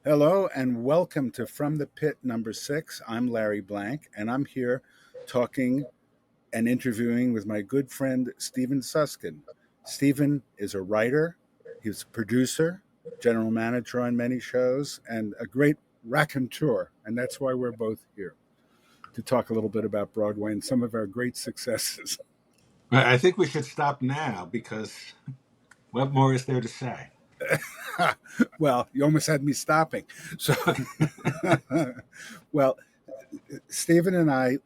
Hello and welcome to From the Pit number 6. I'm Larry Blank and I'm here talking and interviewing with my good friend Stephen Suskin. Stephen is a writer, he's a producer, general manager on many shows, and a great raconteur. And that's why we're both here to talk a little bit about Broadway and some of our great successes. I think we should stop now because what more is there to say? Well, you almost had me stopping. So, well, Stephen and I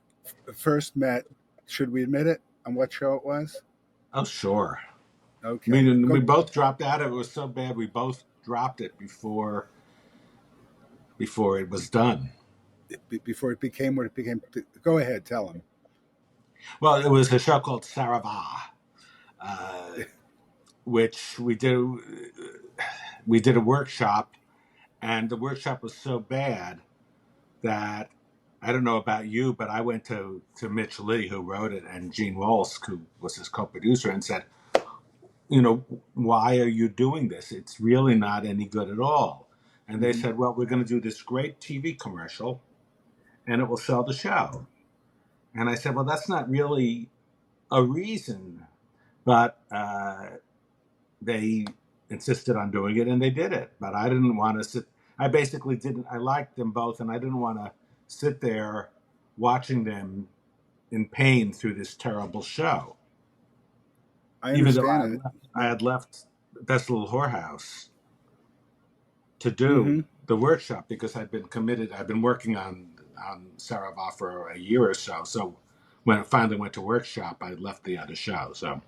first met, should we admit it, on what show it was? Oh, sure. I Okay. mean, we Go both dropped out of it. It was so bad we both dropped it before it was done. before it became what it became. Go ahead, tell him. Well, it was a show called Saravah, uh, which we did a workshop, and the workshop was so bad that I don't know about you, but I went to Mitch Lee, who wrote it, and Gene Walsh, who was his co-producer, and said, why are you doing this? It's really not any good at all. And they Mm-hmm. said, well, we're going to do this great TV commercial and it will sell the show. And I said, well, that's not really a reason. But they insisted on doing it and they did it. But I didn't want to sit. I basically didn't. I liked them both and I didn't want to sit there watching them in pain through this terrible show. I Even though understand it. I Yeah. had left Best Little Whorehouse to do Mm-hmm. the workshop because I'd been committed. I've been working on Saravah for a year or so. So when it finally went to workshop, I left the other show. So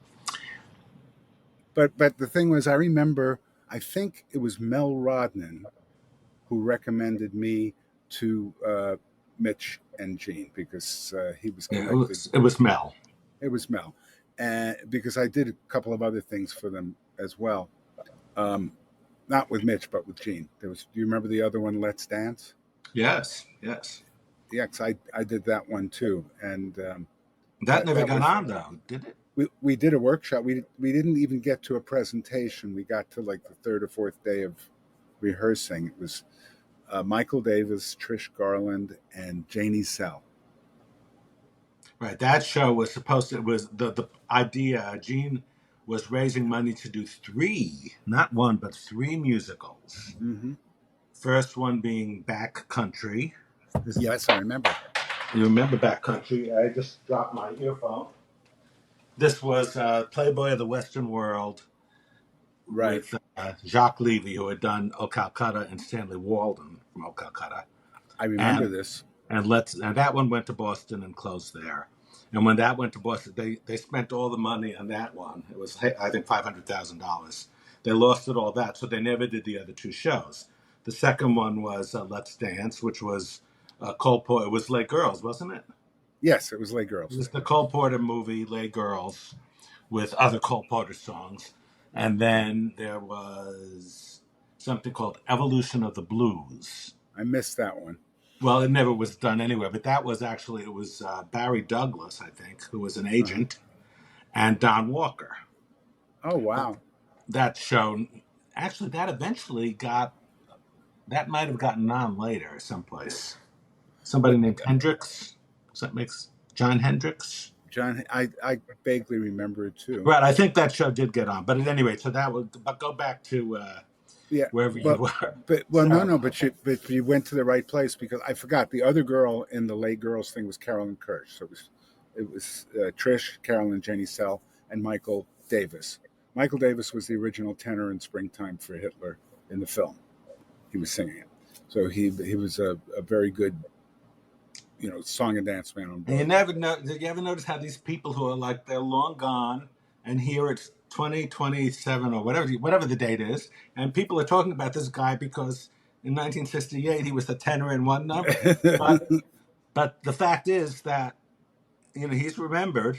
But the thing was, I remember. I think it was Mel Rodman who recommended me to Mitch and Gene because he was yeah, connected. it was Mel. It was Mel, and because I did a couple of other things for them as well. Um, Not with Mitch, but with Gene. There was. Do you remember the other one, Let's Dance? Yes, yes. Yeah, 'cause I did that one too, and That never that got was on though, did it? we did a workshop. We didn't even get to a presentation. We got to like the third or fourth day of rehearsing. It was Michael Davis, Trish Garland, and Janie Sell. Right. That show was supposed to. It was the idea. Gene was raising money to do three, not one, but three musicals. Mm-hmm. First one being Back Country. Yes, I remember. You remember Back Country? I just dropped my earphone. This was Playboy of the Western World Right. with Jacques Levy, who had done O Calcutta, and Stanley Walden from O Calcutta, I remember and this. and that one went to Boston and closed there. And when that went to Boston, they spent all the money on that one. It was I think $500,000. They lost it all that, so they never did the other two shows. The second one was Let's Dance, which was Cole Porter. It was Lay Girls, wasn't it? Yes, it was Lay It Girls. was the Cole Porter movie, Lay Girls, with other Cole Porter songs. And then there was something called Evolution of the Blues. I missed that one. Well, it never was done anywhere, but that was actually, it was Barry Douglas, I think, who was an Uh-huh. agent, and Don Walker. Oh wow. That show, actually, that eventually that might have gotten on later someplace. Somebody But named Hendricks. Does that makes John Hendricks? John, I vaguely remember it too. Right, I think that show did get on. But at any rate, so that was, but go back to Yeah, wherever you but were. no, Sarah. no, but you went to the right place because I forgot the other girl in the Lay Girls thing was Carolyn Kirsch. So it was Trish, Carolyn, Jenny Sell, and Michael Davis. Michael Davis was the original tenor in "Springtime for Hitler" in the film. He was singing it, so he was a very good song and dance man on And you Broadway. never know. Did you ever notice how these people who are like they're long gone, and here it's 2027 or whatever the date is, and people are talking about this guy because in 1968 he was the tenor in one number, but but the fact is that he's remembered,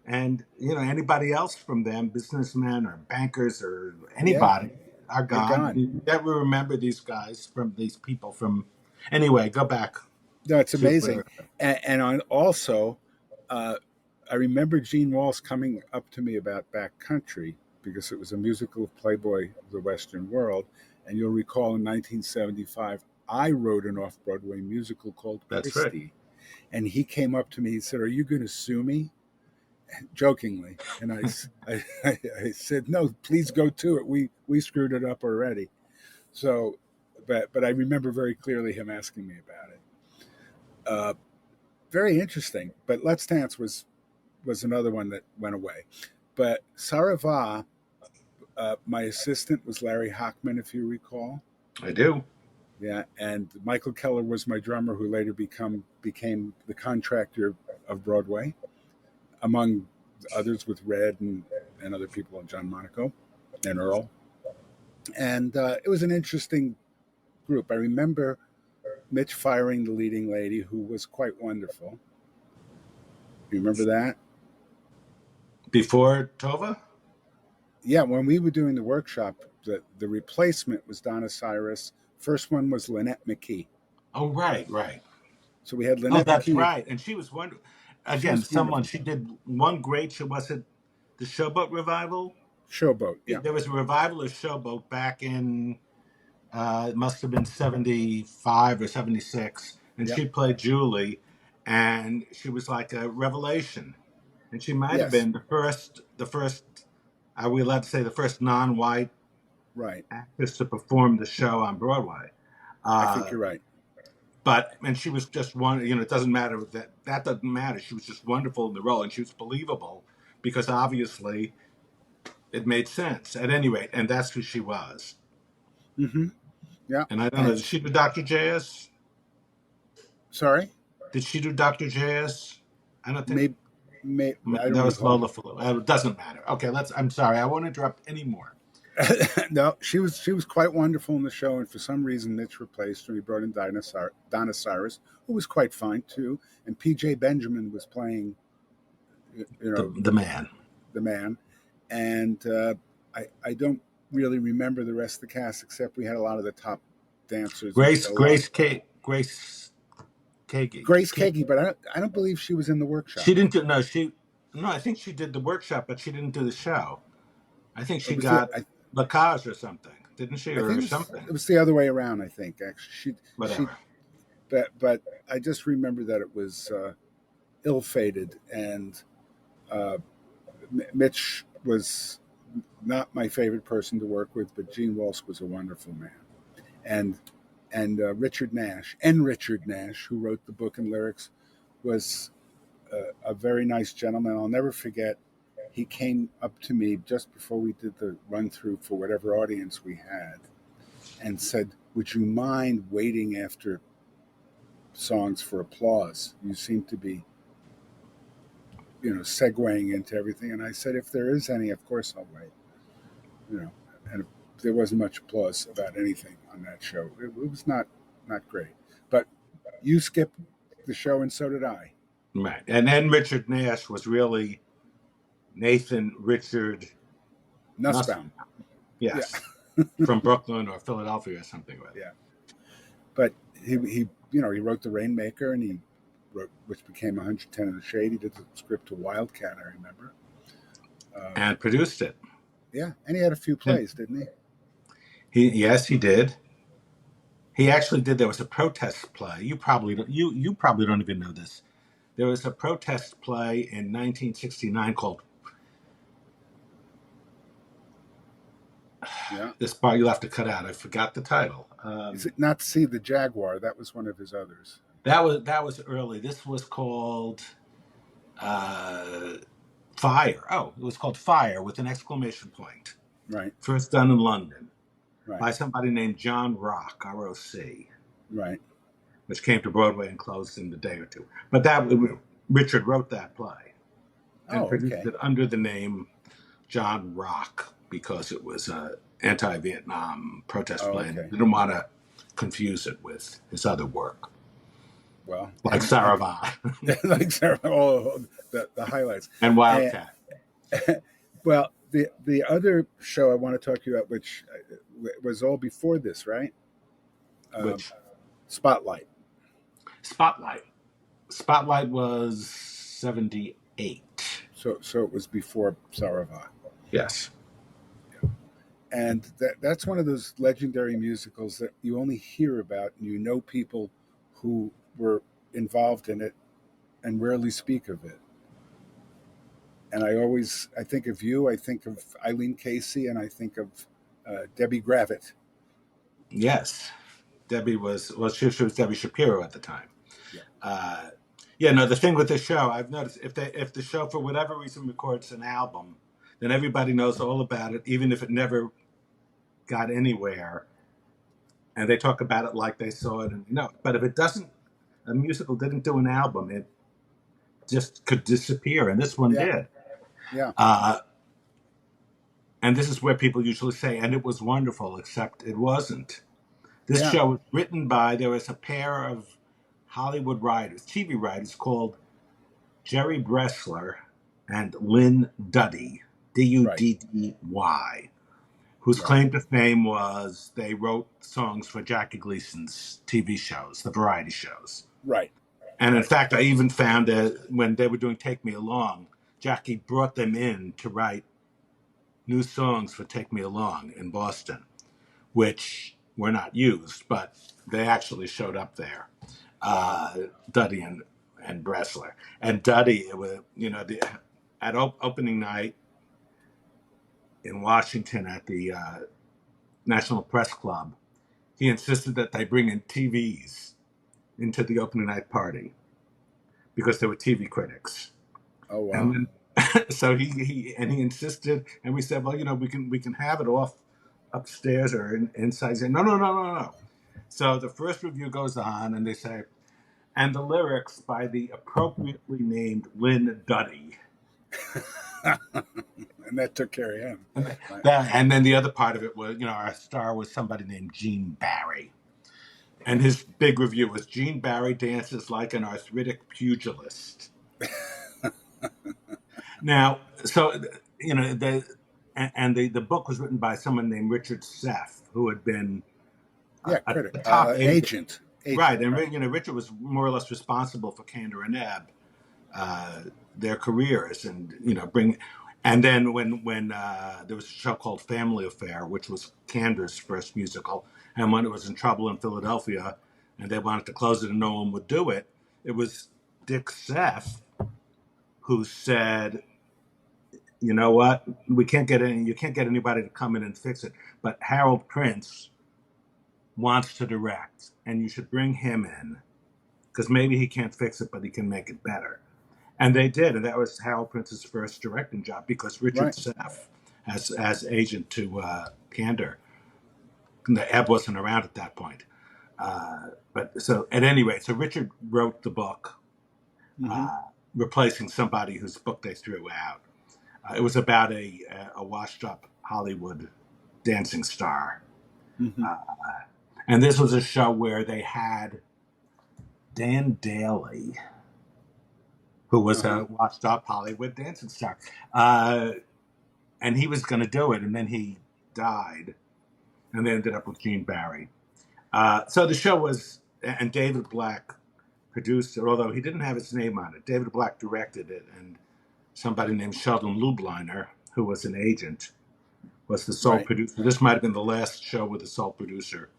and anybody else from them, businessmen or bankers or Yeah, anybody, are they're gone. gone. You never remember these guys from these people from. Anyway, go back No, it's to. amazing, and also, uh, I remember Gene Walsh coming up to me about Backcountry because it was a musical of Playboy, The Western World. And you'll recall in 1975, I wrote an off Broadway musical called That's right. Christie. And he came up to me, he said, "Are you going to sue me?" Jokingly. And I said, "No, please go to it. We screwed it up already." So, but I remember very clearly him asking me about it. Uh, Very interesting. But Let's Dance was another one that went away. But Sarava, my assistant was Larry Hockman, if you recall. I do. Yeah, and Michael Keller was my drummer, who later became the contractor of Broadway, among others with Red and other people, and John Monaco and Earl. And it was an interesting group. I remember Mitch firing the leading lady, who was quite wonderful. You remember that? Before Tova? Yeah, when we were doing the workshop, the replacement was Donna Cyrus. First one was Lynette McKee. Oh, right, right. So we had Oh, Lynette that's McKee. right. And she was wonderful. She Again, was someone, wonderful. she did one great show. Was it the Showboat Revival? Showboat, yeah. There was a revival of Showboat back in, it must have been 75 or 76. And Yep. she played Julie. And she was like a revelation. And she might have Yes. been the first, are we allowed to say the first non-white Right. actress to perform the show on Broadway? I think Uh, you're right. and she was just one. It doesn't matter that doesn't matter. She was just wonderful in the role, and she was believable because obviously it made sense. At any rate, and that's who she was. Mm-hmm. Yeah. And I don't know. And Did she do Dr. JS? sorry, Did she do Dr. JS? I don't think maybe, I don't that was recall. Lola Fuller. It doesn't matter. Okay, let's. I'm sorry. I won't interrupt anymore. No, she was quite wonderful in the show, and for some reason Mitch replaced her. He brought in Donna Cyrus, who was quite fine too, and P.J. Benjamin was playing, you know, The man. the man, and I don't really remember the rest of the cast, except we had a lot of the top dancers and Grace still are. Grace K Grace Kagi. Grace Kagi, but I don't believe she was in the workshop. She didn't do no. No. I think she did the workshop, but she didn't do the show. I think It she was the got Lacage or something, didn't she, I think or it was something? it was the other way around. I think actually she Whatever. but I just remember that it was ill fated, and uh, Mitch was not my favorite person to work with, but Gene Walsh was a wonderful man, and Richard Nash, who wrote the book and lyrics, was a very nice gentleman. I'll never forget. He came up to me just before we did the run through for whatever audience we had, and said, "Would you mind waiting after songs for applause? You seem to be, segueing into everything." And I said, "If there is any, of course I'll wait." You know, and there wasn't much applause about anything on that show. It was not great, but you skipped the show, and so did I. Right. And then Richard Nash was really Nathan Richard Nussbaum. Nussbaum, yeah, Yes. From Brooklyn or Philadelphia or something like yeah. But he wrote The Rainmaker, and he wrote, which became 110 of the Shade. He did the script to Wildcat, I remember. that. Um, And produced it. yeah, and he had a few And plays, didn't he? yes, he did. He actually did. There was a protest play. You probably don't even know this. There was a protest play in 1969 called Yeah. this part you'll have to cut out. I forgot the title. Is it Not See the Jaguar? That was one of his others. That was early. This was called uh, Fire. Oh, it was called Fire with an exclamation point. Right, First done in London right, by somebody named John Rock, R-O-C, right. which came to Broadway and closed in a day or two. But Richard wrote that play and Oh, produced okay. it under the name John Rock because it was a anti-Vietnam protest Oh, play and okay. didn't want to confuse it with his other work, Well, like Saravan like Sarah, all the highlights. and And, Wildcat. well, the other show I want to talk to you about, which was all before this, right? Um, Which Spotlight. Spotlight. Spotlight was 78. So it was before Sarava. Yes. And that's one of those legendary musicals that you only hear about, and you know people who were involved in it and rarely speak of it. And I think of you, I think of Eileen Casey, and I think of Debbie Gravitt. Yes, Debbie she was Debbie Shapiro at the time. Yeah, Uh, yeah, no, the thing with the show, I've noticed if the show for whatever reason records an album, then everybody knows all about it, even if it never got anywhere, and they talk about it like they saw it, and But if it doesn't, a musical didn't do an album, it just could disappear, and this one yeah, did. yeah, Uh, and this is where people usually say, and it was wonderful, except it wasn't. This yeah. show was written by, there was a pair of Hollywood writers, TV writers, called Jerry Bressler and Lynn Duddy, Right, Duddy, whose right, claim to fame was they wrote songs for Jackie Gleason's TV shows, the variety shows. right, And in right. fact, I even found that when they were doing Take Me Along, Jackie brought them in to write new songs for Take Me Along in Boston, which were not used, but they actually showed up there. Wow. uh, Duddy and Bressler. And Duddy, it was, at opening night in Washington at the National Press Club, he insisted that they bring in TVs into the opening night party because they were TV critics. Oh, And wow. then, so he insisted, and we said, well, we can have it off upstairs or inside. He said, no, no, no, no, no. So the first review goes on, and they say, and the lyrics by the appropriately named Lynn Duddy. And that took care of him. Right. And then the other part of it was, our star was somebody named Gene Barry. And his big review was Gene Barry dances like an arthritic pugilist. Now, so, the book was written by someone named Richard Seff, who had been Yeah, a critic, top agent. agent. Right. And, Right, Richard was more or less responsible for Candor and Ebb, uh, their careers, and bring. And then when there was a show called Family Affair, which was Candor's first musical, and when it was in trouble in Philadelphia, and they wanted to close it and no one would do it, it was Dick Seff who said, "You know what? You can't get anybody to come in and fix it, but Harold Prince wants to direct, and you should bring him in because maybe he can't fix it, but he can make it better." And they did, and that was Harold Prince's first directing job because Richard right. Seff, as agent to Candor, the Ebb wasn't around at that point. But so at any rate, so Richard wrote the book, Mm-hmm. uh, replacing somebody whose book they threw out. It was about a washed-up Hollywood dancing star, Mm-hmm. uh, and this was a show where they had Dan Daly, who was Uh-huh. a washed-up Hollywood dancing star. And he was going to do it, and then he died, and they ended up with Gene Barry. So the show was, and David Black produced it, although he didn't have his name on it. David Black directed it, and somebody named Sheldon Lubliner, who was an agent, was the sole Right, producer. This might have been the last show with a sole producer.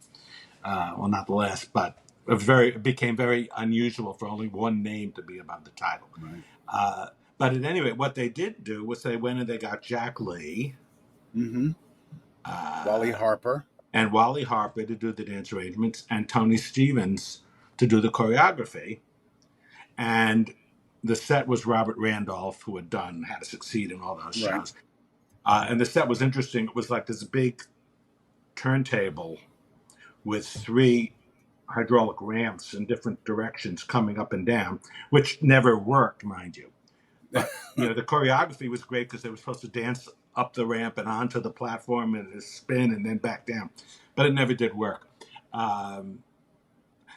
Well, not the last, but it became very unusual for only one name to be above the title. right. Uh, but at any rate, what they did do was they went and they got Jack Lee Mm-hmm. Wally uh, Harper. and Wally Harper to do the dance arrangements and Tony Stevens to do the choreography. And the set was Robert Randolph, who had done How to Succeed in all those Right, shows. And the set was interesting. It was like this big turntable with three hydraulic ramps in different directions coming up and down, which never worked, mind you. But the choreography was great because they were supposed to dance up the ramp and onto the platform and spin and then back down, but it never did work. Um,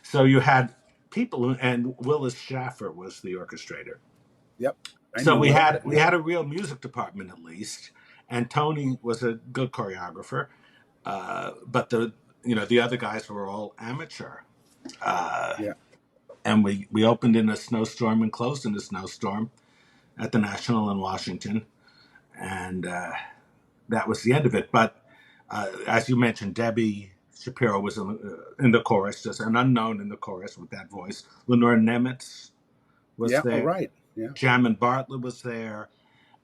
so you had people, and Willis Schaffer was the orchestrator. yep. I So knew we Will. had we Yeah. had a real music department at least, and Tony was a good choreographer, but the other guys were all amateur. Uh, Yeah. and we opened in a snowstorm and closed in a snowstorm at the National in Washington, and that was the end of it. But As you mentioned, Debbie Shapiro was in the chorus, just an unknown in the chorus with that voice. Lenore Nemitz was Yeah. Oh, there. right. Yeah. Jammin Bartlett was there.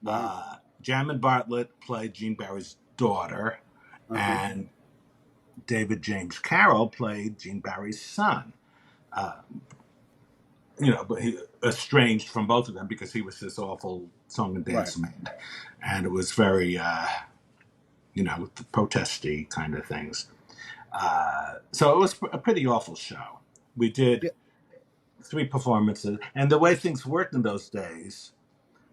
Wow. Jammin Bartlett played Gene Barry's daughter, Uh huh. and David James Carroll played Gene Barry's son. Uh, but he estranged from both of them because he was this awful song and Right. dance man, and it was very, the protesty kind of things. So it was a pretty awful show. We did Yeah. 3 performances, and the way things worked in those days,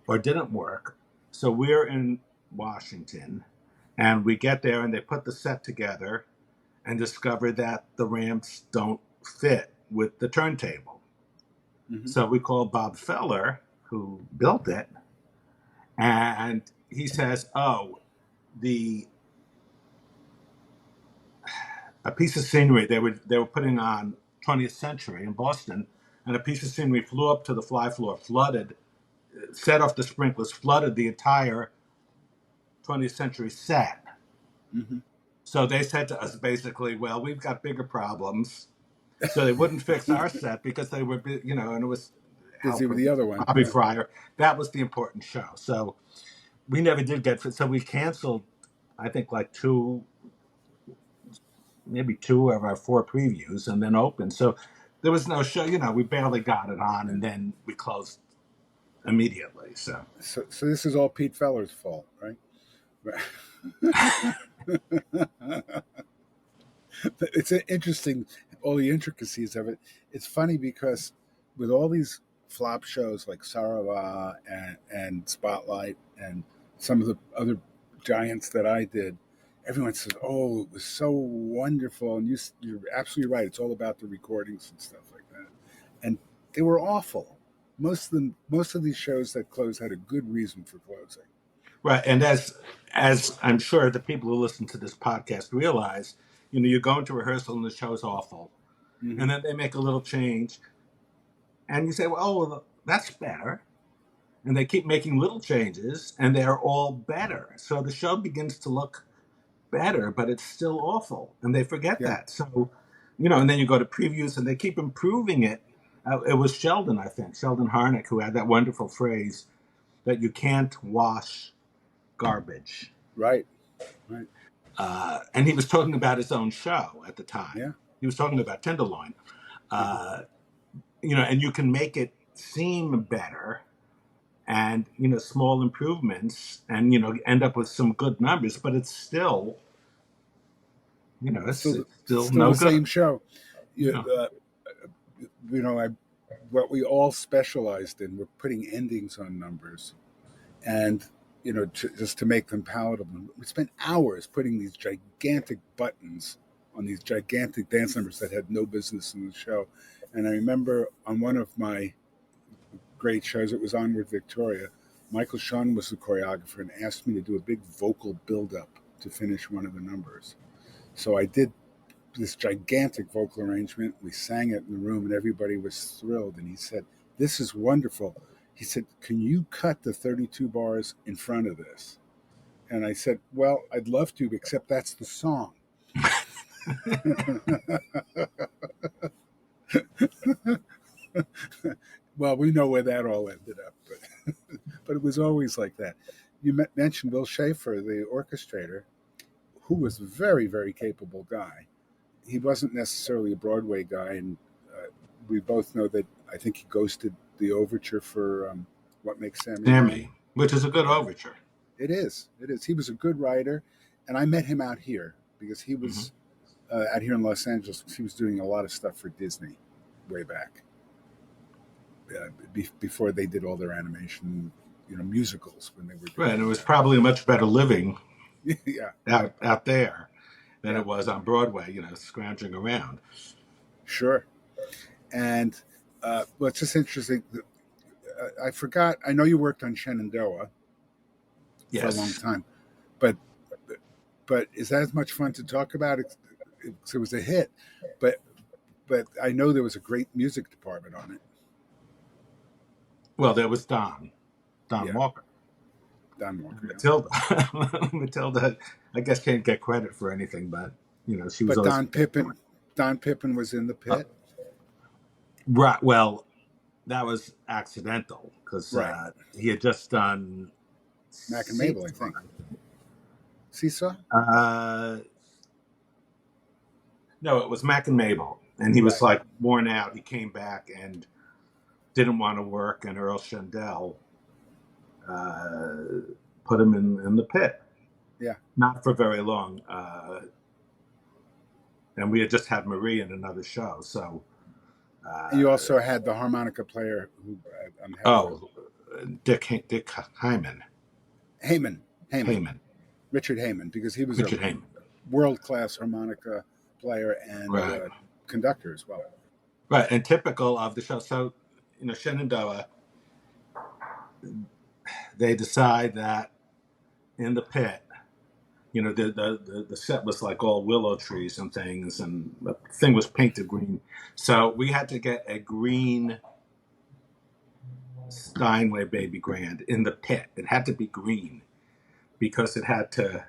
or didn't work. So we're in Washington, and we get there, and they put the set together, and discover that the ramps don't fit with the turntable. Mm-hmm. So we call Bob Feller, who built it, and he says, "Oh, the a piece of scenery they were putting on 20th Century in Boston, and a piece of scenery flew up to the fly floor, flooded, set off the sprinklers, flooded the entire 20th Century set." Mm-hmm. So they said to us basically, "Well, we've got bigger problems." So they wouldn't fix our set because they were, and it was Busy with Alfred the other one. Bobby Yeah. Fryer. That was the important show. So we never did get fit. So we canceled, I think, like maybe 2 of our 4 previews, and then opened. So there was no show. We barely got it on, Yeah. and then we closed immediately. So So this is all Pete Feller's fault, right? It's interesting, all the intricacies of it. It's funny because with all these flop shows like Sarava and Spotlight and some of the other giants that I did, everyone says, "Oh, it was so wonderful," and you're absolutely right. It's all about the recordings and stuff like that, and they were awful. Most of these shows that closed had a good reason for closing. right, and as I'm sure the people who listen to this podcast realize, you go into rehearsal and the show's awful, Mm-hmm. and then they make a little change, and you say, "Well, oh, well, that's better." And they keep making little changes, and they're all better. So the show begins to look better, but it's still awful, and they forget Yeah. that. So, and then you go to previews, and they keep improving it. It was Sheldon, I think, Sheldon Harnick, who had that wonderful phrase that you can't wash garbage. Right. Right. And he was talking about his own show at the time. Yeah. He was talking about Tenderloin. Uh-huh. Uh, and you can make it seem better and, small improvements and, end up with some good numbers, but it's still, it's still Still no the good. same show. You, Yeah. I what we all specialized in were putting endings on numbers, and just to make them palatable. We spent hours putting these gigantic buttons on these gigantic dance numbers that had no business in the show. And I remember on one of my great shows, it was Onward Victoria. Michael Shun was the choreographer and asked me to do a big vocal build-up to finish one of the numbers. So I did this gigantic vocal arrangement. We sang it in the room, and everybody was thrilled. And he said, "This is wonderful." He said, "Can you cut the 32 bars in front of this?" And I said, "Well, I'd love to, except that's the song." Well, we know where that all ended up, but it was always like that. You mentioned Will Schaefer, the orchestrator, who was a very, very capable guy. He wasn't necessarily a Broadway guy, and we both know that I think he ghosted the overture for What Makes Sammy Happy. Sammy, which is a good Yeah, overture. it is. It is. He was a good writer, and I met him out here because he Hmm. was out here in Los Angeles. He was doing a lot of stuff for Disney way back before they did all their animation, musicals when they were Right, doing and it was probably a much better living yeah, right. out there than Yeah, it was on Broadway, scrounging around. sure. And well, it's just interesting. I forgot. I know you worked on Shenandoah for a long Yes. time, but is that as much fun to talk about? It was a hit, but I know there was a great music department on it. Well, there was Don Yeah, Walker, Don Walker. Yeah. Matilda. Matilda. I guess can't get credit for anything, but she was But always Don Pippen was in the uh, pit. right. Well, that was accidental because Right. he had just done Mac and Mabel, I Seesaw. think. Seesaw? Uh, no, it was Mac and Mabel, and he was Right. like worn out. He came back and didn't want to work, and Earl Shandell uh, put him in the pit. Yeah. Not for very long, and we had just had Marie in another show. So, And you uh, also had the harmonica player who I'm having oh, Dick Hyman, Heyman. Heyman. Heyman, Richard Heyman, because he was a Richard Heyman. world class harmonica player and Right, conductor as well. right, and typical of the show. So, Shenandoah, they decide that in the pit, the set was like all willow trees and things, and the thing was painted green. So we had to get a green Steinway Baby Grand in the pit. It had to be green because it had to,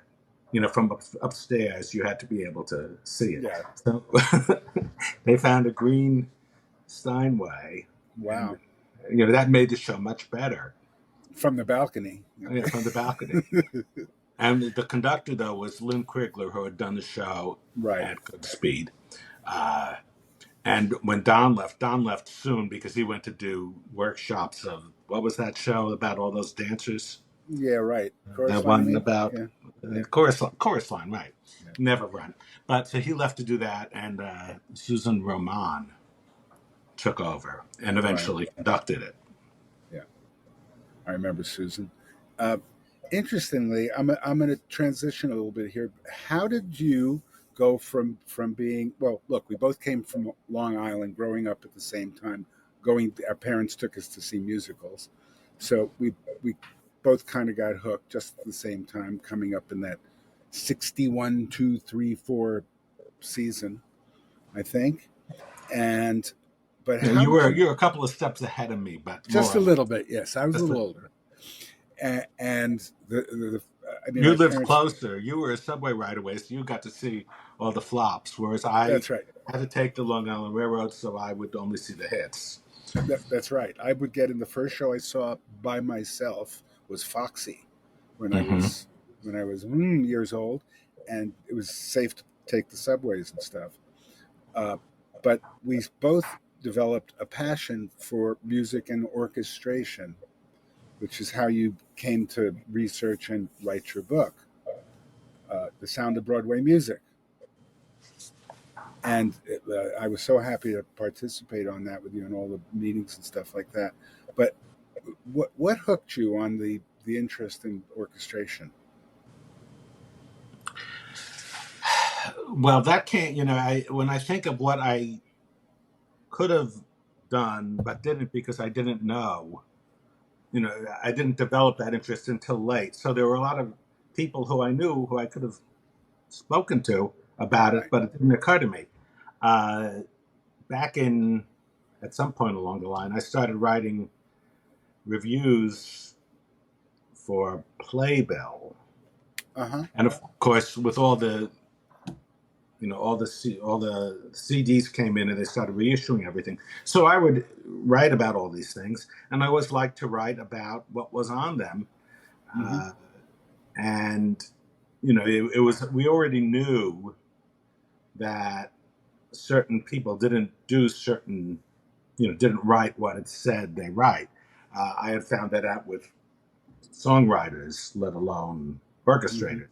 from upstairs, you had to be able to see it. Yeah. So they found a green Steinway, and Wow. that made the show much better. From the balcony. From the balcony. And the conductor, though, was Lynn Krigler, who had done the show Right. at good speed. And when Don left soon because he went to do workshops of, what was that show about all those dancers? Yeah, right. Chorus That line, you one mean? about Yeah. Yeah. chorus line, right? Yeah. Never run. But so he left to do that, and Susan Roman took over and Right. eventually conducted it. Yeah. I remember Susan. Uh, Interestingly, I'm going to transition a little bit here. How did you go from being, well? Look, we both came from Long Island, growing up at the same time. Our parents took us to see musicals, so we both kind of got hooked just at the same time, coming up in that 61, 2, 3, 4 season, I think. And but Yeah, how did you? you're a couple of steps ahead of me, but more Just or a less. little bit, yes. I was a Just little older, and I mean, You my lived parents. closer. You were a subway right away, so you got to see all the flops, whereas I That's right. had to take the Long Island Railroad, so I would only see the hits. That's right. I would get in the first show I saw by myself was Foxy when I Hmm. was years old, and it was safe to take the subways and stuff. Uh, but we both developed a passion for music and orchestration, which is how you came to research and write your book, The Sound of Broadway Music. And I was so happy to participate on that with you and all the meetings and stuff like that. But what hooked you on the interest in orchestration? Well, that can't, when I think of what I could have done but didn't because I didn't know, I didn't develop that interest until late. So there were a lot of people who I knew who I could have spoken to about it, Right. but it didn't occur to me. Uh, Back in, at some point along the line, I started writing reviews for Playbill, Uh huh. and of course, with all the all the CDs came in and they started reissuing everything. So I would write about all these things, and I always liked to write about what was on them. Mm-hmm. Uh, and it was, we already knew that certain people didn't do certain, didn't write what it said they write. I had found that out with songwriters, let alone Mm-hmm. orchestrators.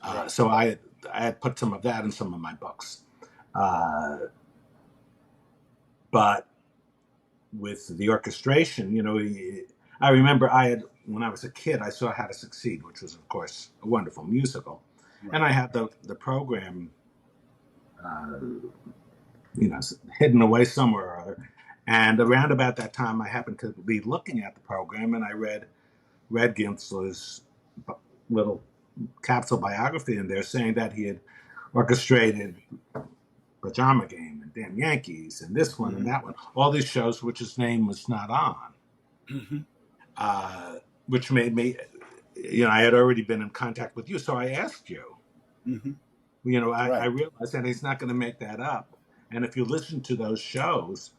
Right. So I had put some of that in some of my books. Uh, but with the orchestration, I remember when I was a kid, I saw How to Succeed, which was, of course, a wonderful musical. And Right. I had the program, uh, hidden away somewhere or other. And around about that time, I happened to be looking at the program, and I read Red Ginsler's little capsule biography in there saying that he had orchestrated Pajama Game and Damn Yankees and this one and Mm-hmm. that one, all these shows which his name was not on, Mm-hmm. uh, which made me, I had already been in contact with you, so I asked you. Hmm. I Right. realized that he's not going to make that up. And if you listen to those shows,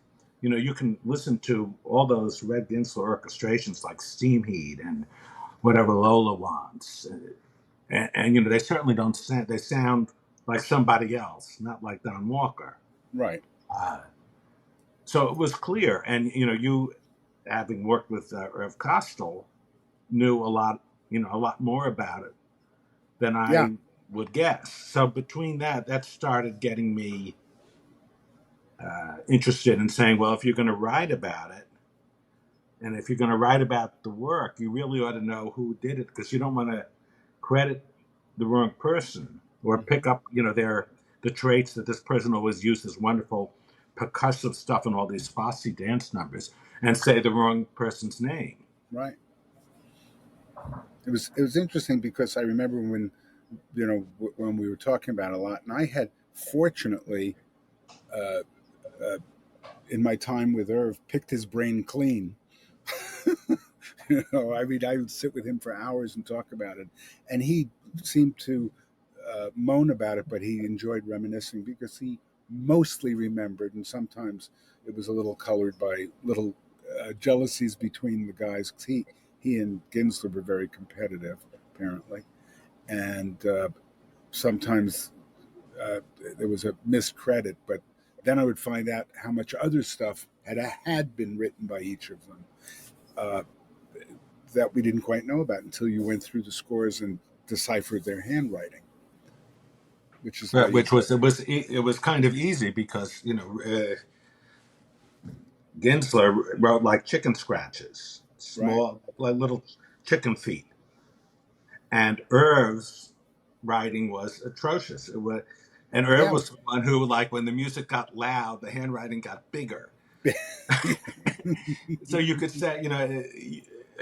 you can listen to all those Red Gensler orchestrations like Steam Heat and whatever Lola wants. And they certainly don't sound, they sound like somebody else, not like Don Walker. Right. Uh, so it was clear. And, you having worked with Irv Kostal knew a lot more about it than Yeah. I would guess. So between that started getting me interested in saying, well, if you're going to write about it, and if you're going to write about the work, you really ought to know who did it, because you don't want to credit the wrong person or Hmm. pick up, the traits that this person always used, this wonderful percussive stuff and all these Fosse dance numbers, and say the wrong person's name. Right. It was interesting because I remember when when we were talking about it a lot, and I had fortunately uh, uh, in my time with Irv picked his brain clean. I mean, I would sit with him for hours and talk about it, and he seemed to moan about it, but he enjoyed reminiscing because he mostly remembered, and sometimes it was a little colored by little jealousies between the guys. He and Ginsler were very competitive, apparently, and sometimes there was a miscredit, but then I would find out how much other stuff had been written by each of them. Uh, that we didn't quite know about until you went through the scores and deciphered their handwriting, which is why you. Which it was kind of easy because Gensler wrote like chicken scratches, Right. small like little chicken feet, and Irv's writing was atrocious. And Irv Yeah. was the one who, like, when the music got loud, the handwriting got bigger. So you could say,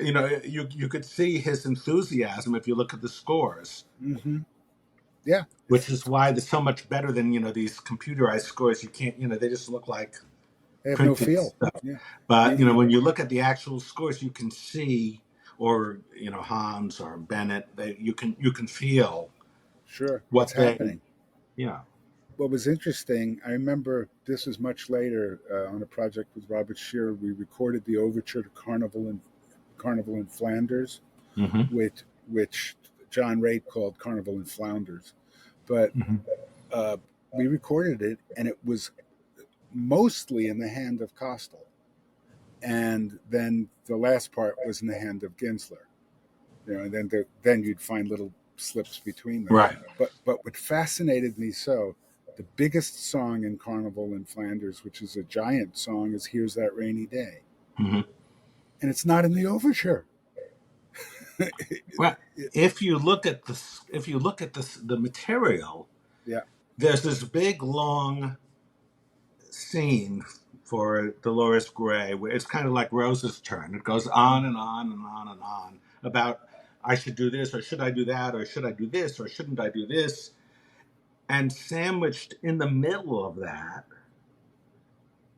you could see his enthusiasm if you look at the scores, Hmm. Yeah. which is why they're so much better than these computerized scores. You can't, they just look like They have no printed feel. stuff. Yeah. But You, when you look at the actual scores, you can see, or Hans or Bennett, you can feel sure. What's what they, happening? yeah. What was interesting, I remember this was much later on a project with Robert Shearer. We recorded the overture to Carnival in Flanders, Hmm. which John Raitt called Carnival in Flounders. But Hmm. uh, we recorded it, and it was mostly in the hand of Costel, and then the last part was in the hand of Ginsler. And then you'd find little slips between them. Right. But what fascinated me so, the biggest song in Carnival in Flanders, which is a giant song, is "Here's That Rainy Day," Hmm. and it's not in the overture. Well, if you look at the material, Yeah. there's this big long scene for Dolores Gray where it's kind of like Rose's turn. It goes on and on and on and on about, I should do this, or should I do that, or should I do this, or shouldn't I do this? And sandwiched in the middle of that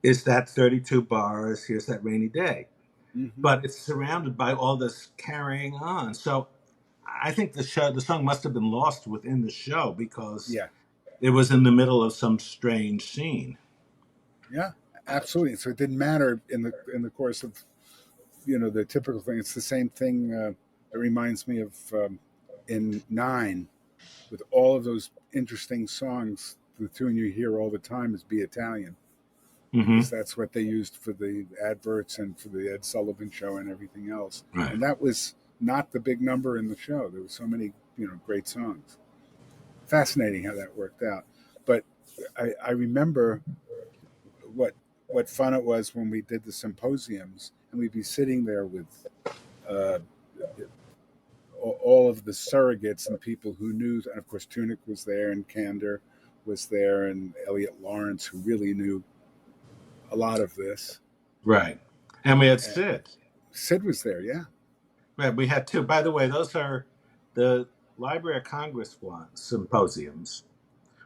is that 32 bars, here's that rainy day. Hmm. But it's surrounded by all this carrying on. So I think the song must have been lost within the show because Yeah. it was in the middle of some strange scene. Yeah. Absolutely. So it didn't matter in the course of the typical thing. It's the same thing. It reminds me of in Nine with all of those interesting songs. The tune you hear all the time is "Be Italian," because Hmm. that's what they used for the adverts and for the Ed Sullivan Show and everything else. Right. And that was not the big number in the show. There were so many great songs. Fascinating how that worked out. But I remember what what fun it was when we did the symposiums and we'd be sitting there with uh, all of the surrogates and people who knew. And of course, Tunick was there, and Kander was there, and Elliot Lawrence, who really knew a lot of this. Right. And we had And Sid. Sid was there, yeah. Right. We had two. By the way, those are the Library of Congress symposiums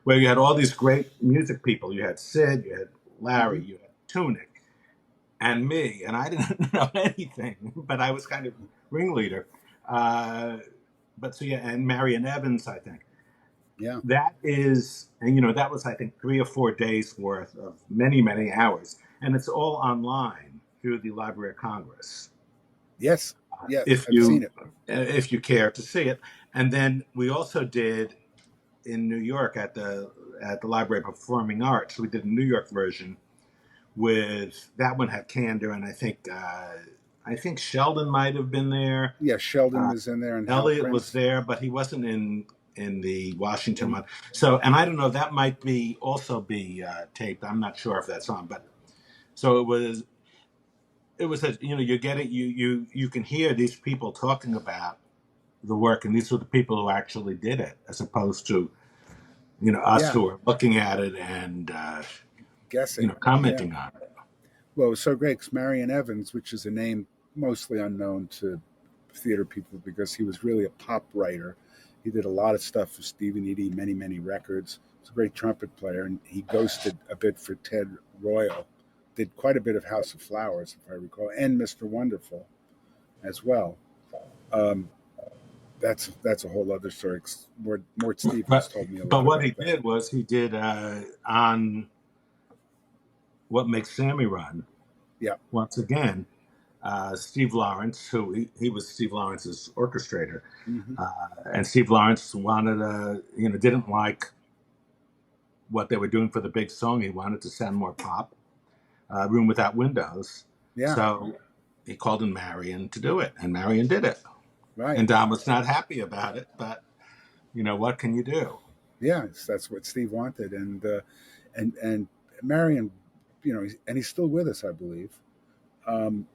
where you had all these great music people. You had Sid, you had Hmm. Larry, you had Tunick, and me. And I didn't know anything, but I was kind of ringleader. Uh, but so, yeah, and Marion Evans, I think. Yeah. That is, and that was, I think, 3 or 4 days worth of many, many hours. And it's all online through the Library of Congress. Yes. Yes. If I've seen you it. if you care to see it. And then we also did in New York at the Library of Performing Arts. We did a New York version with that one had Candor, and I think Sheldon might have been there. Yeah. Sheldon Uh, was in there and Hal Elliot was Prince. there, but he wasn't in the Washington And one. So, and I don't know, that might be also be taped. I'm not sure if that's on, but so it was a, you get it, you can hear these people talking about the work, and these were the people who actually did it, as opposed to us yeah, who are looking at it and guessing. Yeah. commenting on it. Well, it was so great because Marion Evans, which is a name mostly unknown to theater people because he was really a pop writer. He did a lot of stuff for Stephen Eady, many, many records. He's a great trumpet player, and he ghosted a bit for Ted Royal. Did quite a bit of House of Flowers, if I recall, and Mr. Wonderful as well. Um, that's a whole other story. Mort Stevens But told me a but lot what he about that. did was he did on What Makes Sammy Run Yeah, once again. Steve Lawrence, who he was Steve Lawrence's orchestrator, hmm and Steve Lawrence wanted didn't like what they were doing for the big song. He wanted to sound more pop, Room Without Windows. yeah, So he called in Marion to do it, and Marion did it. right. And Don was not happy about it, but what can you do? Yeah, that's what Steve wanted, and Marion, and he's still with us, I believe. Um,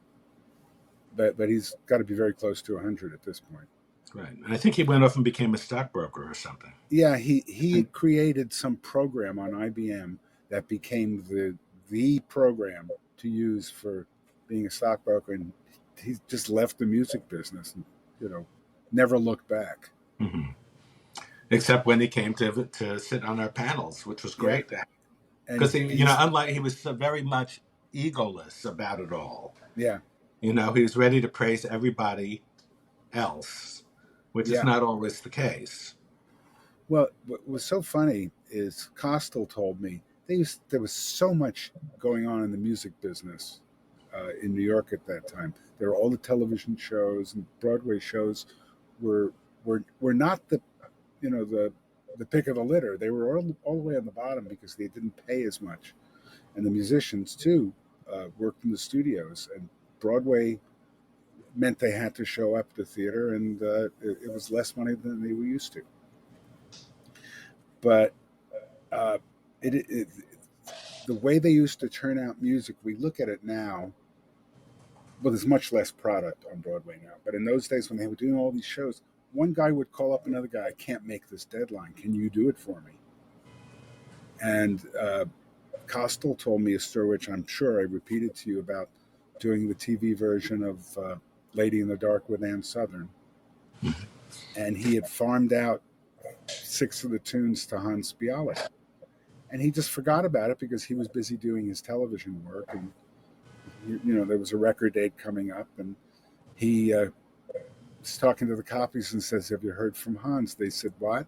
but he's got to be very close to 100 at this point. Right. And I think he went off and became a stockbroker or something. Yeah, he created some program on IBM that became the program to use for being a stockbroker, and he just left the music business and never looked back. Hmm. Except when he came to sit on our panels, which was Yeah, great. and Because he's unlike he was so very much egoless about it all. yeah, He was ready to praise everybody else, which is yeah. not always the case. Well, what was so funny is Costel told me there was so much going on in the music business in New York at that time. There were all the television shows and Broadway shows were were not the pick of the litter. They were all the way on the bottom because they didn't pay as much, and the musicians too worked in the studios. And Broadway meant they had to show up to theater, and it was less money than they were used to. But uh, it the way they used to turn out music, we look at it now. Well, there's much less product on Broadway now. But in those days, when they were doing all these shows, one guy would call up another guy. I can't make this deadline. Can you do it for me? And Costel told me a story, which I'm sure I repeated to you about doing the TV version of Lady in the Dark with Ann Southern. And he had farmed out 6 of the tunes to Hans Bialik. And he just forgot about it because he was busy doing his television work. And, there was a record date coming up. And he was talking to the copies and says, "Have you heard from Hans?" They said, "What?"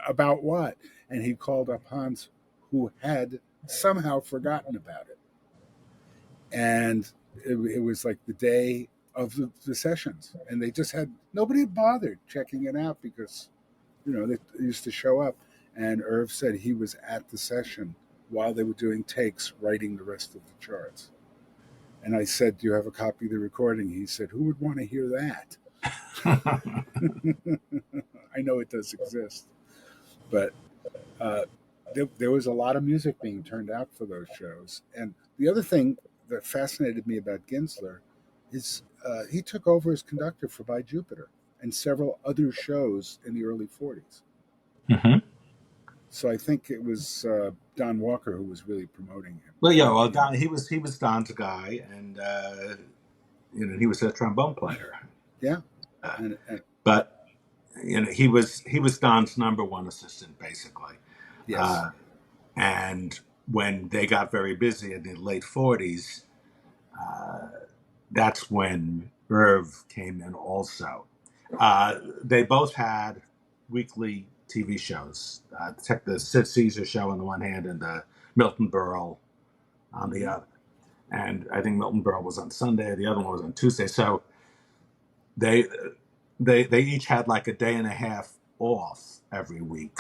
About what? And he called up Hans, who had somehow forgotten about it. And it was like the day of the sessions. And they just had nobody had bothered checking it out because, they used to show up. And Irv said he was at the session while they were doing takes, writing the rest of the charts. And I said, "Do you have a copy of the recording?" He said, "Who would want to hear that?" I know it does exist, but there was a lot of music being turned out for those shows. And the other thing that fascinated me about Ginsler is he took over as conductor for By Jupiter and several other shows in the early 40s. Hmm. So I think it was Don Walker who was really promoting him. Well, yeah, And well, Don, he was Don's guy, and he was a trombone player. yeah, Uh, and but he was Don's number one assistant, basically. yes, Uh, and when they got very busy in the late '40s, uh, that's when Irv came in also. They both had weekly TV shows. Check the Sid Caesar show on the one hand and the Milton Berle on the Hmm. other. And I think Milton Berle was on Sunday. The other one was on Tuesday. So they they each had like a day and a half off every week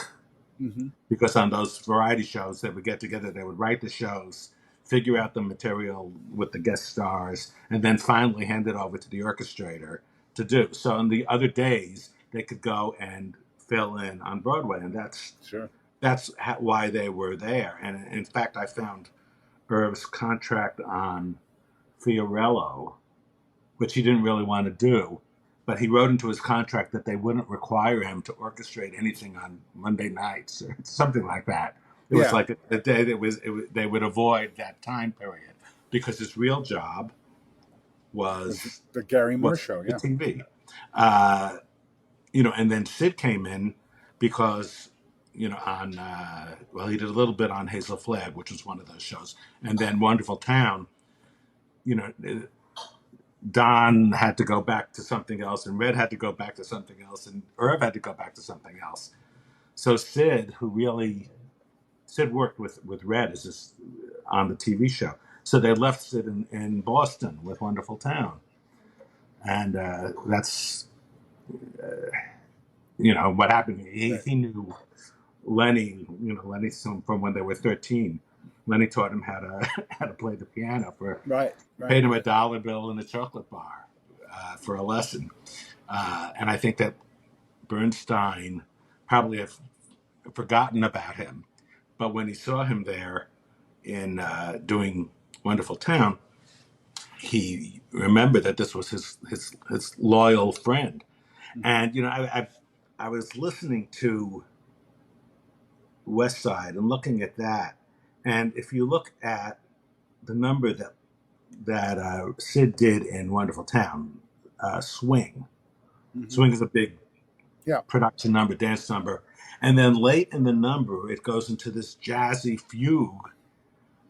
Hmm. because on those variety shows they would get together, they would write the shows, figure out the material with the guest stars, and then finally hand it over to the orchestrator to do. So on the other days they could go and fill in on Broadway, and Sure. why they were there. And in fact, I found Irv's contract on Fiorello, which he didn't really want to do. But he wrote into his contract that they wouldn't require him to orchestrate anything on Monday nights or something like that. It was Yeah. like a day they would avoid that time period because his real job Was was the Gary Moore was show? the Yeah. TV. Uh, and then Sid came in because on well, he did a little bit on Hazel Flagg, which was one of those shows, and then Wonderful Town. You know, Don had to go back to something else, and Red had to go back to something else, and Irv had to go back to something else. So Sid worked with Red as this on the TV show. So they left Sid in Boston with Wonderful Town, and that's what happened. That, He knew Lenny, Lenny from when they were 13. Lenny taught him how to how to play the piano right. Right. paid him a $1 bill and a chocolate bar for a lesson. And I think that Bernstein probably had forgotten about him, but when he saw him there in doing Wonderful Town, he remembered that this was his loyal friend. Hmm. And I was listening to West Side and looking at that, and if you look at the number that Sid did in Wonderful Town, Swing. Hmm. Swing is a big Yeah. production number, dance number. And then late in the number, it goes into this jazzy fugue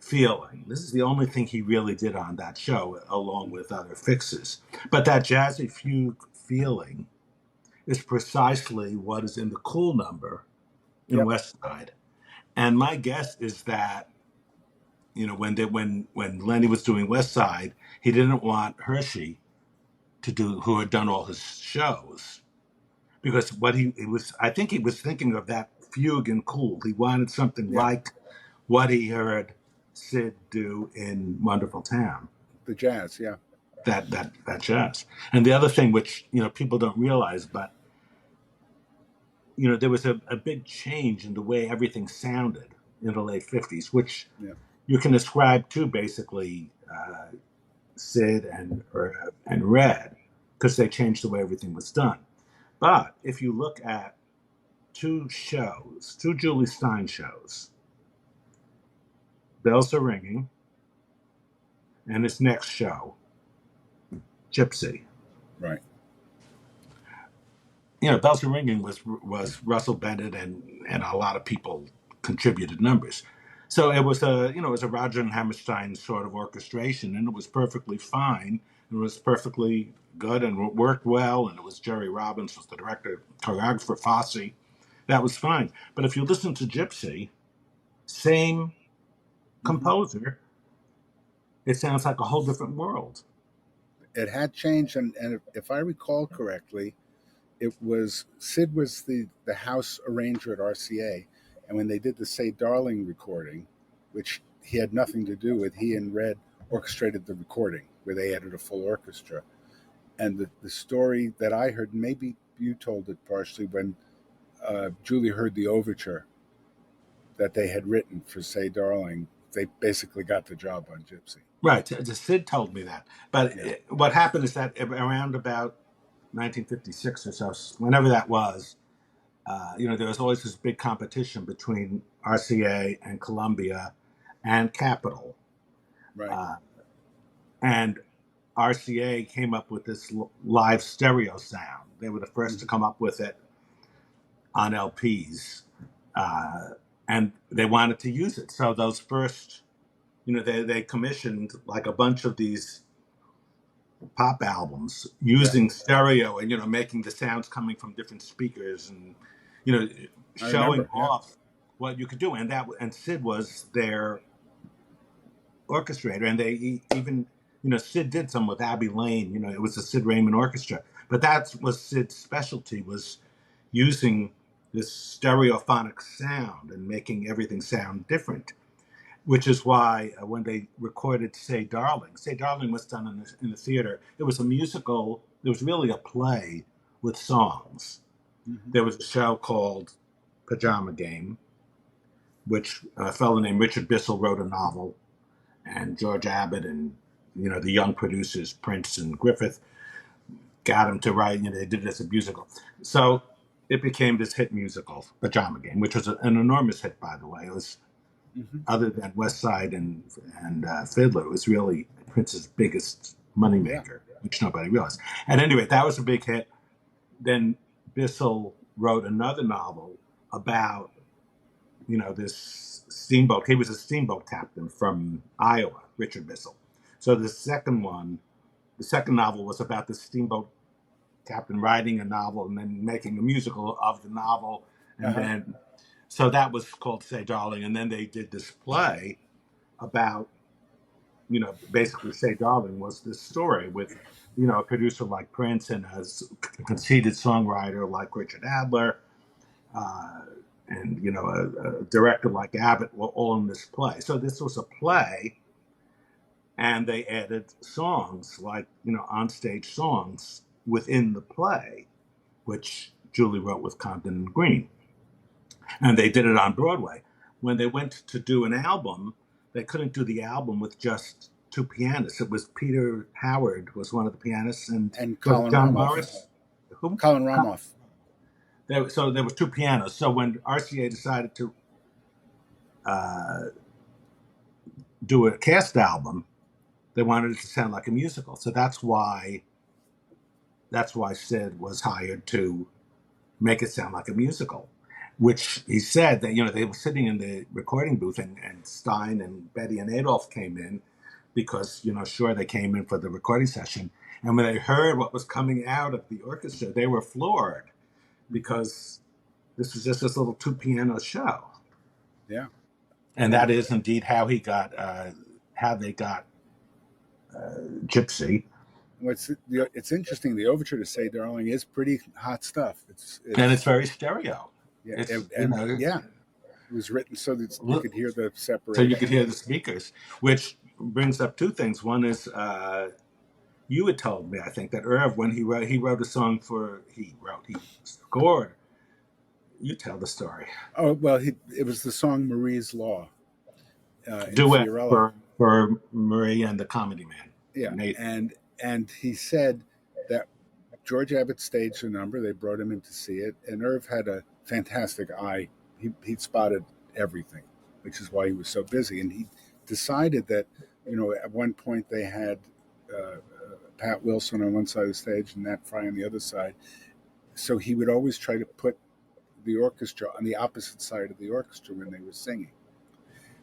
feeling. This is the only thing he really did on that show, along with other fixes. But that jazzy fugue feeling is precisely what is in the cool number in Yep. West Side. And my guess is that when Lenny was doing West Side, he didn't want Hershey who had done all his shows because what he was, I think he was thinking of that fugue and cool. He wanted something Yeah. like what he heard Sid do in Wonderful Town, The jazz. Yeah. that jazz. And the other thing, which people don't realize, but there was a big change in the way everything sounded in the late '50s, which Yeah. you can ascribe to basically Sid and Red, because they changed the way everything was done. But if you look at two Julie Stein shows, Bells Are Ringing, and his next show, Gypsy. Right. Bells Are Ringing was Russell Bennett and a lot of people contributed numbers. So it was a Roger and Hammerstein sort of orchestration, and it was perfectly fine. It was perfectly good and worked well, and it was Jerry Robbins was the director, choreographer Fosse. That was fine. But if you listen to Gypsy, same Hmm. composer, it sounds like a whole different world. It had changed, and if I recall correctly, it was Sid was the house arranger at RCA, and when they did the "Say Darling" recording, which he had nothing to do with, he and Red orchestrated the recording where they added a full orchestra. And the story that I heard, maybe you told it partially when Julie heard the overture that they had written for "Say Darling," they basically got the job on Gypsy. Right. Sid told me that. But Yeah. what happened is that around about 1956 or so, whenever that was, there was always this big competition between RCA and Columbia and Capitol. Right. Uh, and RCA came up with this live stereo sound. They were the first to Hmm. come up with it on LPs. Uh, and they wanted to use it. So those first, they commissioned like a bunch of these pop albums Yeah, using stereo and making the sounds coming from different speakers and you know I showing remember. Yeah. off what you could do. And Sid was their orchestrator, and they even Sid did some with Abbey Lane. It was the Sid Raymond Orchestra, but that was Sid's specialty, was using this stereophonic sound and making everything sound different. Which is why when they recorded Say Darling" was done in the theater. It was a musical. It was really a play with songs. Hmm. There was a show called Pajama Game, which a fellow named Richard Bissell wrote a novel, and George Abbott and the young producers Prince and Griffith got him to write. They did it as a musical, so it became this hit musical, Pajama Game, which was an enormous hit, by the way. It was, Hmm. other than West Side and Fiddler, it was really Prince's biggest Yeah. moneymaker, which nobody realized. At any rate, that was a big hit. Then Bissell wrote another novel about this steamboat. He was a steamboat captain from Iowa, Richard Bissell. So the second novel was about the steamboat captain writing a novel and then making a musical of the novel, and Uh-huh. then so that was called Say Darling, and then they did this play about basically Say Darling was this story with a producer like Prince and a conceited songwriter like Richard Adler, uh, and a director like Abbott were all in this play. So this was a play, and they added songs like onstage songs within the play, which Julie wrote with Compton Green, and they did it on Broadway. When they went to do an album, they couldn't do the album with just two pianists. It was Peter Howard was one of the pianists, and And was it Colin John Ramoff. Morris? Who? Colin Ramoff. So there was two pianos. So when RCA decided to uh, do a cast album, they wanted it to sound like a musical. So that's why Sid was hired to make it sound like a musical. Which he said that they were sitting in the recording booth, and Stein and Betty and Adolph came in because sure, they came in for the recording session, and when they heard what was coming out of the orchestra, they were floored Hmm. because this was just this little two piano show. Yeah. And And that is indeed how they got Gypsy. it's interesting. The overture to Say Darling is pretty hot stuff. And it's It's very stereo. yeah, It's and yeah, it was written so that you could hear the so you could separation. hear the speakers, which brings up two things. One is you had told me, I think, that Irv, when he wrote a song he scored. You tell the story. Oh well, it was the song Marie's Law in Duet Fiorello. for Marie and the Comedy Man, Yeah, Nathan. and he said that George Abbott staged the number. They brought him in to see it, and Irv had a fantastic eye. He spotted everything, which is why he was so busy. And he decided that at one point they had Pat Wilson on one side of the stage and Nat Fry on the other side. So he would always try to put the orchestra on the opposite side of the orchestra when they were singing.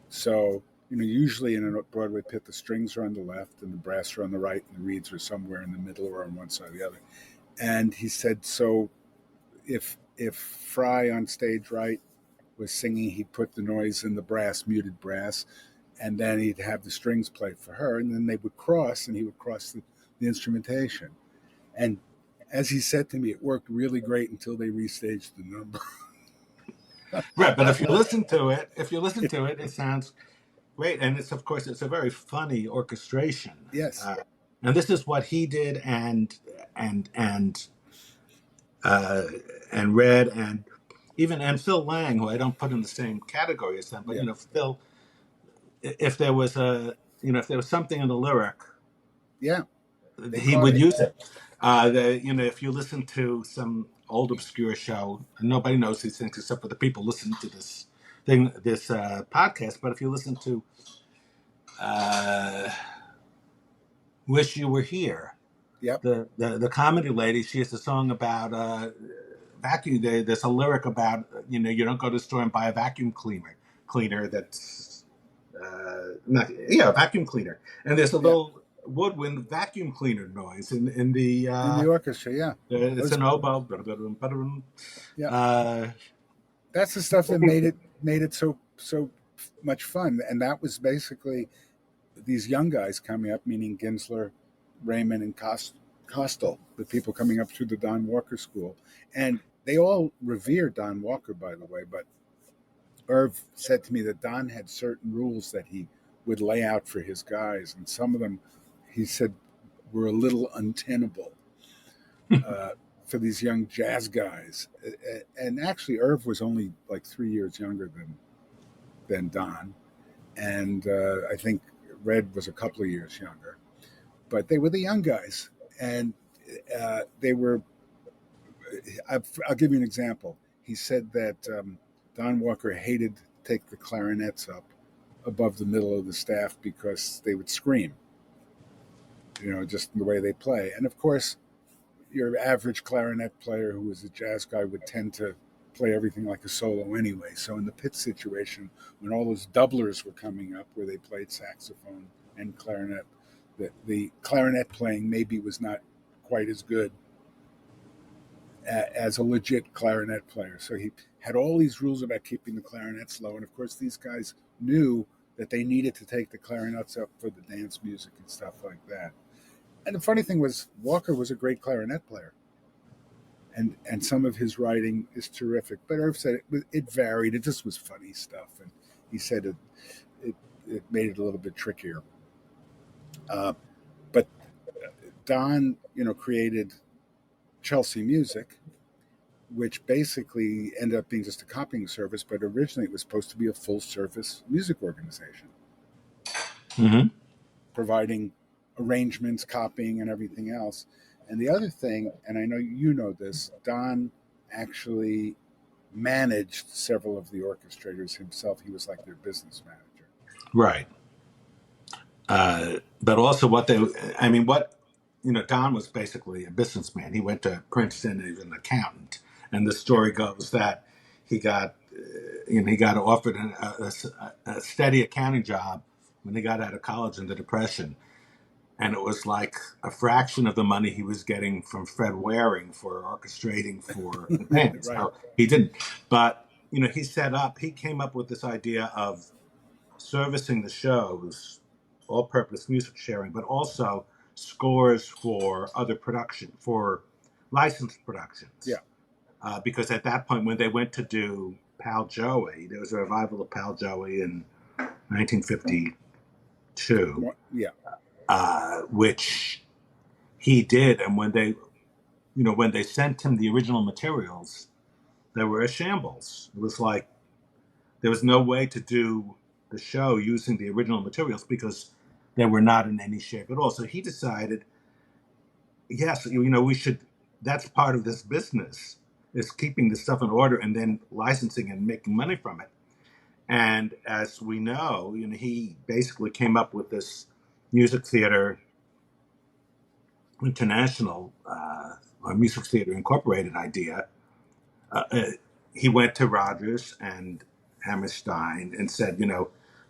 So usually in a Broadway pit, the strings are on the left and the brass are on the right, and the reeds are somewhere in the middle or on one side or the other. And he said, so if Fry on stage right was singing, he'd put the noise in the brass, muted brass, and then he'd have the strings play for her, and then they would cross, and he would cross the instrumentation. And as he said to me, it worked really great until they restaged the number. Right, but if you listen to it, it sounds great, and it's of course it's a very funny orchestration. Yes. And this is what he did, and and uh, and Red, and Phil Lang, who I don't put in the same category as them, but Yeah. Phil, if there was something in the lyric, Yeah. They he caught would it. use it. If you listen to some old obscure show, nobody knows these things except for the people listening to this podcast. But if you listen to uh, "Wish You Were Here," Yep. the comedy lady, she has a song about vacuum. There's a lyric about you don't go to the store and buy a vacuum cleaner that's not, yeah, vacuum cleaner. And there's a Yeah. little woodwind vacuum cleaner noise in the in the orchestra. Yeah, it's those, an oboe. yeah, Uh, that's the stuff that made it so much fun. And that was basically these young guys coming up, meaning Ginsler, Raymond, and Costal, the people coming up through the Don Walker School, and they all revere Don Walker, by the way. But Irv said to me that Don had certain rules that he would lay out for his guys, and some of them, he said, were a little untenable uh, for these young jazz guys. And actually, Irv was only like 3 years younger than Don, and I think Red was a couple of years younger. But they were the young guys, and they were. I'll give you an example. He said that Don Walker hated to take the clarinets up above the middle of the staff because they would scream, just the way they play. And of course, your average clarinet player who was a jazz guy would tend to play everything like a solo anyway. So in the pit situation, when all those doublers were coming up where they played saxophone and clarinet, the clarinet playing maybe was not quite as good as a legit clarinet player. So he had all these rules about keeping the clarinets low. And of course, these guys knew that they needed to take the clarinets up for the dance music and stuff like that. And the funny thing was, Walker was a great clarinet player. And some of his writing is terrific. But Irv said it varied. It just was funny stuff. And he said it, it made it a little bit trickier. But Don, created Chelsea Music, which basically ended up being just a copying service, but originally it was supposed to be a full service music organization, mm-hmm. providing arrangements, copying, and everything else. And the other thing, and I know you know this, Don actually managed several of the orchestrators himself. He was like their business manager. Right. But also Don was basically a businessman. He went to Princeton and he was an accountant. And the Yeah, story goes that he got offered a steady accounting job when he got out of college in the Depression. And it was like a fraction of the money he was getting from Fred Waring for orchestrating for the band. right. So he didn't. But, he came up with this idea of servicing the shows, all-purpose music sharing, but also scores for other production, for licensed productions. Yeah, Because at that point, when they went to do Pal Joey, there was a revival of Pal Joey in 1952, yeah, which he did. And when they sent him the original materials, they were a shambles. It was like there was no way to do the show using the original materials because they were not in any shape at all. So he decided, yes, we should. That's part of this business is keeping the stuff in order and then licensing and making money from it. And as we know, he basically came up with this music theater international or music theater incorporated idea. Uh, uh, he went to Rogers and Hammerstein and said,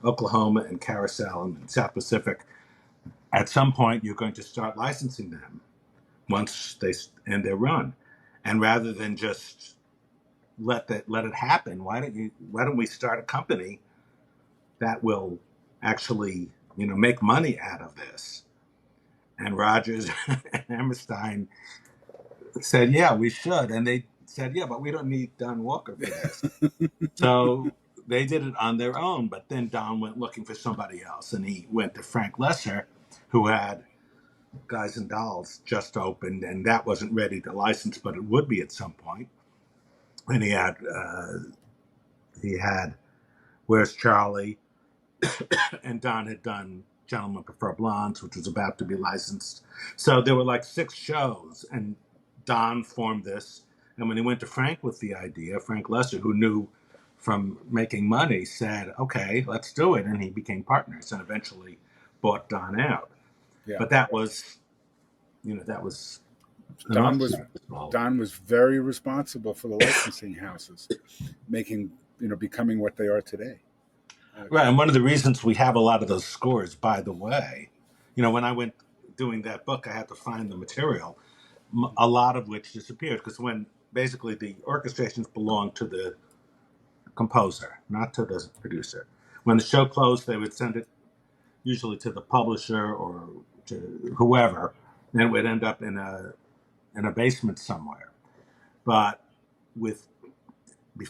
Oklahoma and Carousel and South Pacific, at some point you're going to start licensing them once they end their run. And rather than just let it happen, why don't we start a company that will actually, make money out of this? And Rogers and Hammerstein said, yeah, we should. And they said, yeah, but we don't need Don Walker for this. So they did it on their own. But then Don went looking for somebody else. And he went to Frank Lesser, who had Guys and Dolls just opened. And that wasn't ready to license, but it would be at some point. And he had Where's Charlie? And Don had done Gentlemen Prefer Blondes, which was about to be licensed. So there were like 6 shows, and Don formed this. And when he went to Frank with the idea, Frank Lesser, who knew from making money, said, okay, let's do it. And he became partners and eventually bought Don out. yeah. But that was an Don was upshot. Don was very responsible for the licensing houses, becoming what they are today. Right. And one of the reasons we have a lot of those scores, by the way, when I went doing that book, I had to find the material, a lot of which disappeared because when basically the orchestrations belonged to the composer, not to the producer. When the show closed, they would send it usually to the publisher or to whoever, and it would end up in a basement somewhere. But with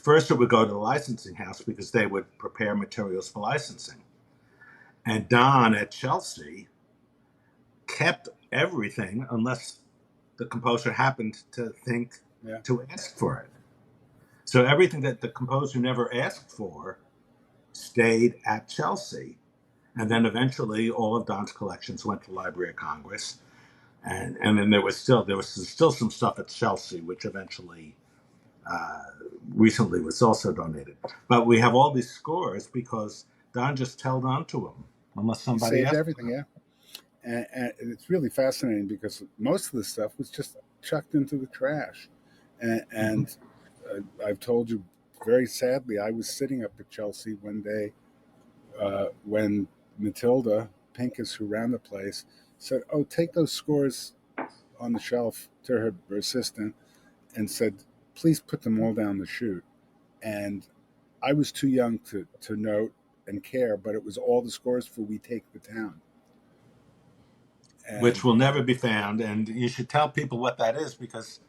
first, it would go to the licensing house because they would prepare materials for licensing. And Don at Chelsea kept everything unless the composer happened to think Yeah. to ask for it. So everything that the composer never asked for stayed at Chelsea. And then eventually all of Don's collections went to the Library of Congress. And then there was still some stuff at Chelsea, which eventually uh, recently was also donated. But we have all these scores because Don just held on to them unless He somebody saved asked. everything, yeah. And it's really fascinating because most of the stuff was just chucked into the trash. Mm-hmm. And I've told you very sadly, I was sitting up at Chelsea one day when Matilda Pincus, who ran the place, said, "Oh, take those scores on the shelf," to her assistant, and said, "Please put them all down the chute." And I was too young to note and care, but it was all the scores for "We Take the Town." Which And will never be found. And you should tell people what that is because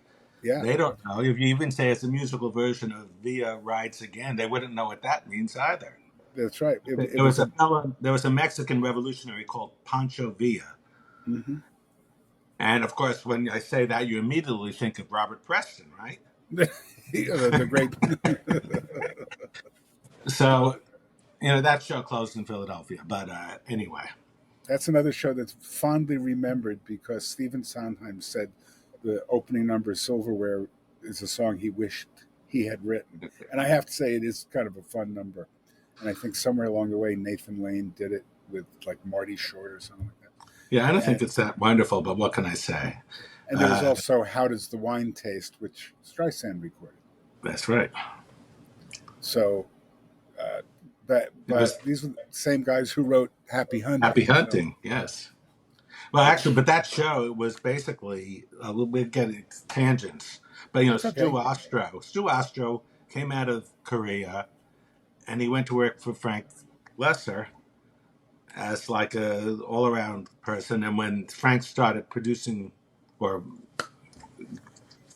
yeah, they don't know. If you even say it's a musical version of Via Rides Again, they wouldn't know what that means either. that's right. It There was was a a fellow, there was a Mexican revolutionary called Pancho Villa. mm-hmm. And of course, when I say that, you immediately think of Robert Preston, right? The great. So, that show closed in Philadelphia. But anyway, That's another show that's fondly remembered because Stephen Sondheim said the opening number, Silverware, is a song he wished he had written. And I have to say, it is kind of a fun number. And I think somewhere along the way, Nathan Lane did it with like Marty Short or something like that. yeah, I don't think And, it's that wonderful, but what can I say? and there was Uh, also How Does the Wine Taste, which Streisand recorded. that's right. So, uh, It was but these were the same guys who wrote Happy Happy Hunting. So, Hunting, yes. Well, yeah, actually, but that show was basically we're getting tangents. But it's okay. Stu Ostro came out of Korea and he went to work for Frank Lesser as like a all around person. And when Frank started producing, or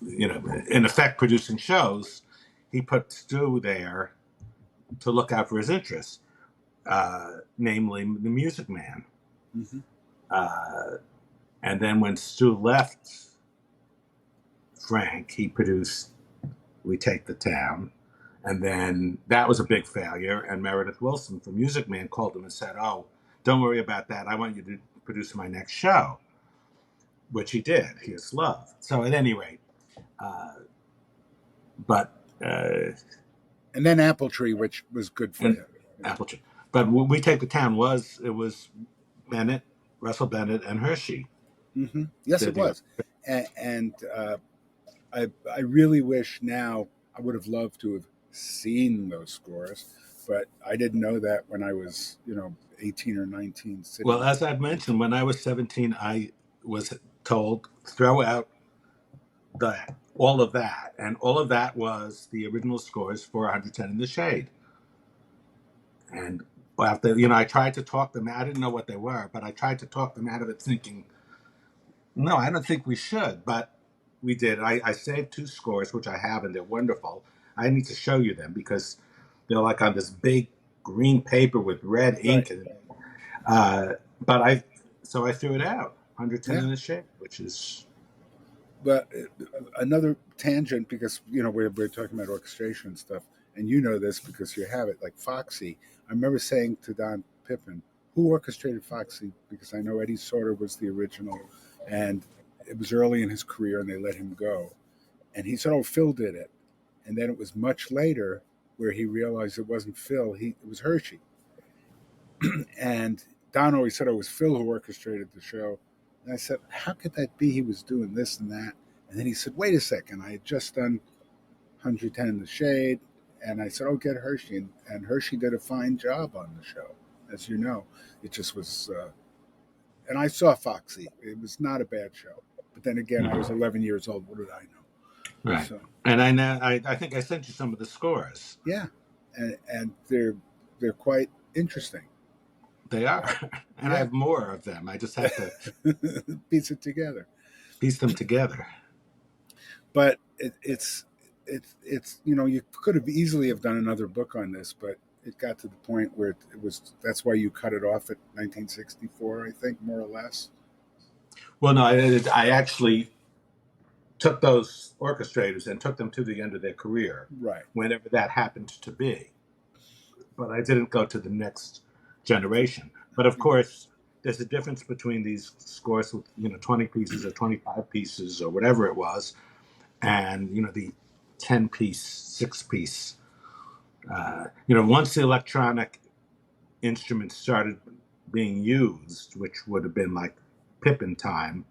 in effect producing shows, he put Stu there to look out for his interests, namely the Music Man. Hmm. Uh, and then when Stu left Frank, he produced We Take the Town. And then that was a big failure. And Meredith Wilson from Music Man called him and said, "Oh, don't worry about that. I want you to produce my next show," which he did. Here's Love. So at any rate, uh, but And then Apple Tree, which was good for and him. You know? Appleton. But We Take the Town was Bennett, Russell Bennett, and Hershey Yes, did it the was. And I really wish now I would have loved to have seen those scores, but I didn't know that when I was 18 or 19 Well, sitting. as I've mentioned, when I was 17, I was told throw out all of that, and all of that was the original scores for 110 in the Shade. And after I tried to talk them out. I didn't know what they were, but I tried to talk them out of it, thinking, no, I don't think we should. But we did. I saved two scores, which I have, and they're wonderful. I need to show you them because they're like on this big green paper with red Right. ink, and uh, but I threw it out. 110 Yeah. in the Shade, which is But another tangent because we're talking about orchestration and stuff, and you know this because you have it. Like Foxy, I remember saying to Don Pippin, who orchestrated Foxy, because I know Eddie Sauter was the original, and it was early in his career, and they let him go. And he said, "Oh, Phil did it." And then it was much later where he realized it wasn't Phil; it was Hershey. And Don always said it was Phil who orchestrated the show. And I said, "How could that be? He was doing this and that." And then he said, "Wait a second! I had just done 110 in the Shade." And I said, "Oh, get Hershey." And Hershey did a fine job on the show, as you know. It just was And I saw Foxy. It was not a bad show. But then again, I was Mhm. 11 years old. What did I know? Right. So And I know I think I sent you some of the scores. yeah, and they're quite interesting. They are, and I Yeah, have more of them. I just have to piece it together. piece them together. But it's you could have easily have done another book on this, but it got to the point where it was that's why you cut it off at 1964, I think, more or less. Well, no, I actually took those orchestrators and took them to the end of their career, Right. whenever that happened to be. But I didn't go to the next generation. But of course, there's a difference between these scores with 20 pieces or 25 pieces or whatever it was, and the 10-piece, 6-piece. Once the electronic instruments started being used, which would have been like Pippin time,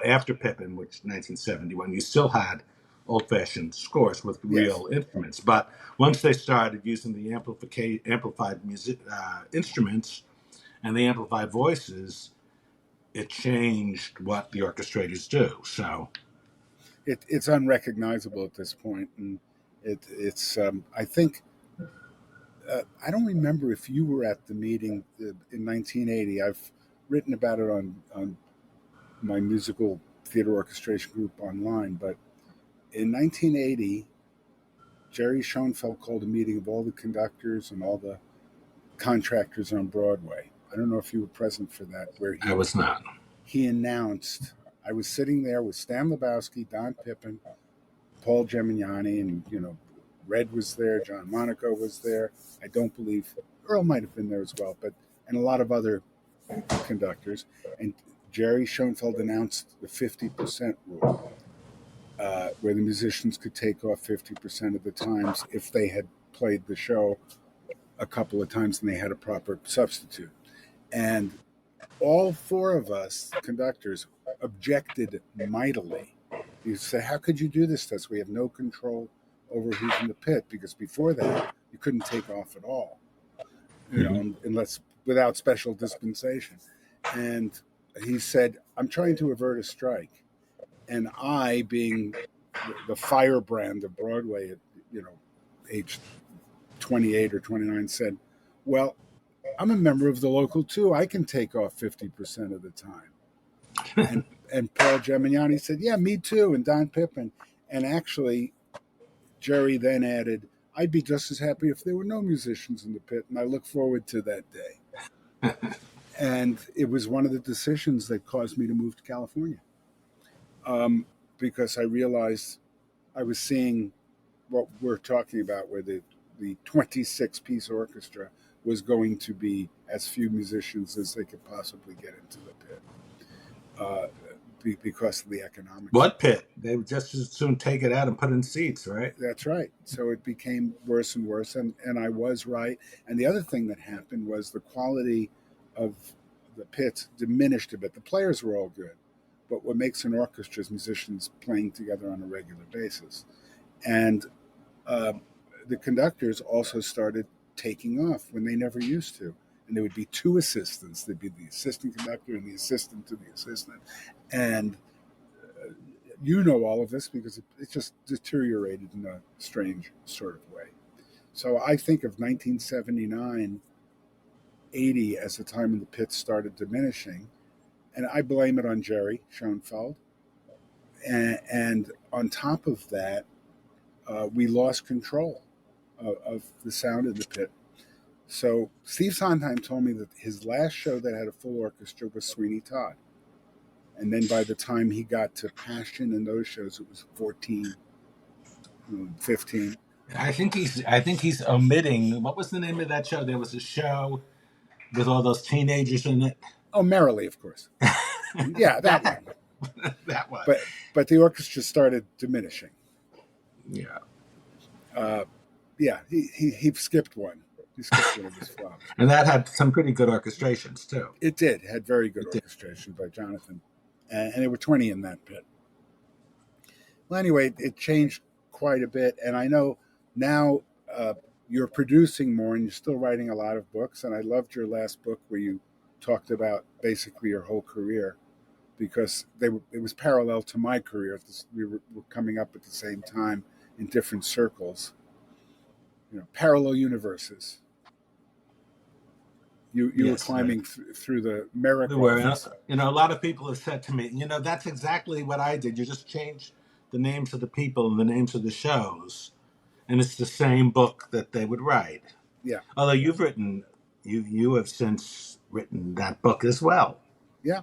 after Pippin, which 1971, you still had old-fashioned scores with Yes. real instruments. But once they started using the amplified music instruments and the amplified voices, it changed what the orchestrators do. So It's unrecognizable at this point, and it's I think I don't remember if you were at the meeting in 1980. I've written about it on my musical theater orchestration group online, but in 1980, Jerry Schoenfeld called a meeting of all the conductors and all the contractors on Broadway. I don't know if you were present for that, where I was not. he announced. I was sitting there with Stan Lebowski, Don Pippin, Paul Gemignani, and Red was there, John Monaco was there. I don't believe Earl might have been there as well, but and a lot of other conductors. And Jerry Schoenfeld announced the 50% rule, where the musicians could take off 50% of the times if they had played the show a couple of times and they had a proper substitute. And all four of us conductors objected mightily. You say, how could you do this to us? We have no control over who's in the pit, because before that you couldn't take off at all, Mhm. unless without special dispensation. And he said, I'm trying to avert a strike. And I, being the firebrand of Broadway at age 28 or 29, said, well, I'm a member of the local too. I can take off 50% of the time. And and Paul Gemignani said, yeah, me too. And Don Pippin. And actually, Jerry then added, I'd be just as happy if there were no musicians in the pit. And I look forward to that day. And it was one of the decisions that caused me to move to California, because I realized I was seeing what we're talking about, where the 26-piece orchestra was going to be as few musicians as they could possibly get into the pit, uh, because of the economics of What it. pit? They would just as soon take it out and put in seats, right? That's right. So it became worse and worse, and I was right. And the other thing that happened was the quality of the pits diminished a bit. The players were all good, but what makes an orchestra is musicians playing together on a regular basis. And uh, the conductors also started taking off when they never used to. And there would be two assistants. There'd be the assistant conductor and the assistant to the assistant. And you know all of this because it just deteriorated in a strange sort of way. So I think of 1979, 80 as the time when the pits started diminishing. And I blame it on Jerry Schoenfeld. And on top of that, we lost control of the sound in the pit. So Steve Sondheim told me that his last show that had a full orchestra was Sweeney Todd. And then by the time he got to Passion and those shows, it was 14, 15. I think he's omitting, what was the name of that show? There was a show with all those teenagers in it. Oh, Merrily, of course. Yeah, that that one. that one. But the orchestra started diminishing. Yeah. Uh, yeah, he skipped one. He skipped one of his flops. And that had some pretty good orchestrations too. It did. Had very good It did. orchestration by Jonathan. And there were 20 in that pit. Well, anyway, it changed quite a bit. And I know now you're producing more and you're still writing a lot of books. And I loved your last book where you talked about basically your whole career because it was parallel to my career. We were coming up at the same time in different circles, parallel universes. You were Yes, climbing through the Merrick we were. office. A lot of people have said to me, that's exactly what I did. You just changed the names of the people and the names of the shows, and it's the same book that they would write. Yeah, Although you have since written that book as well, yeah,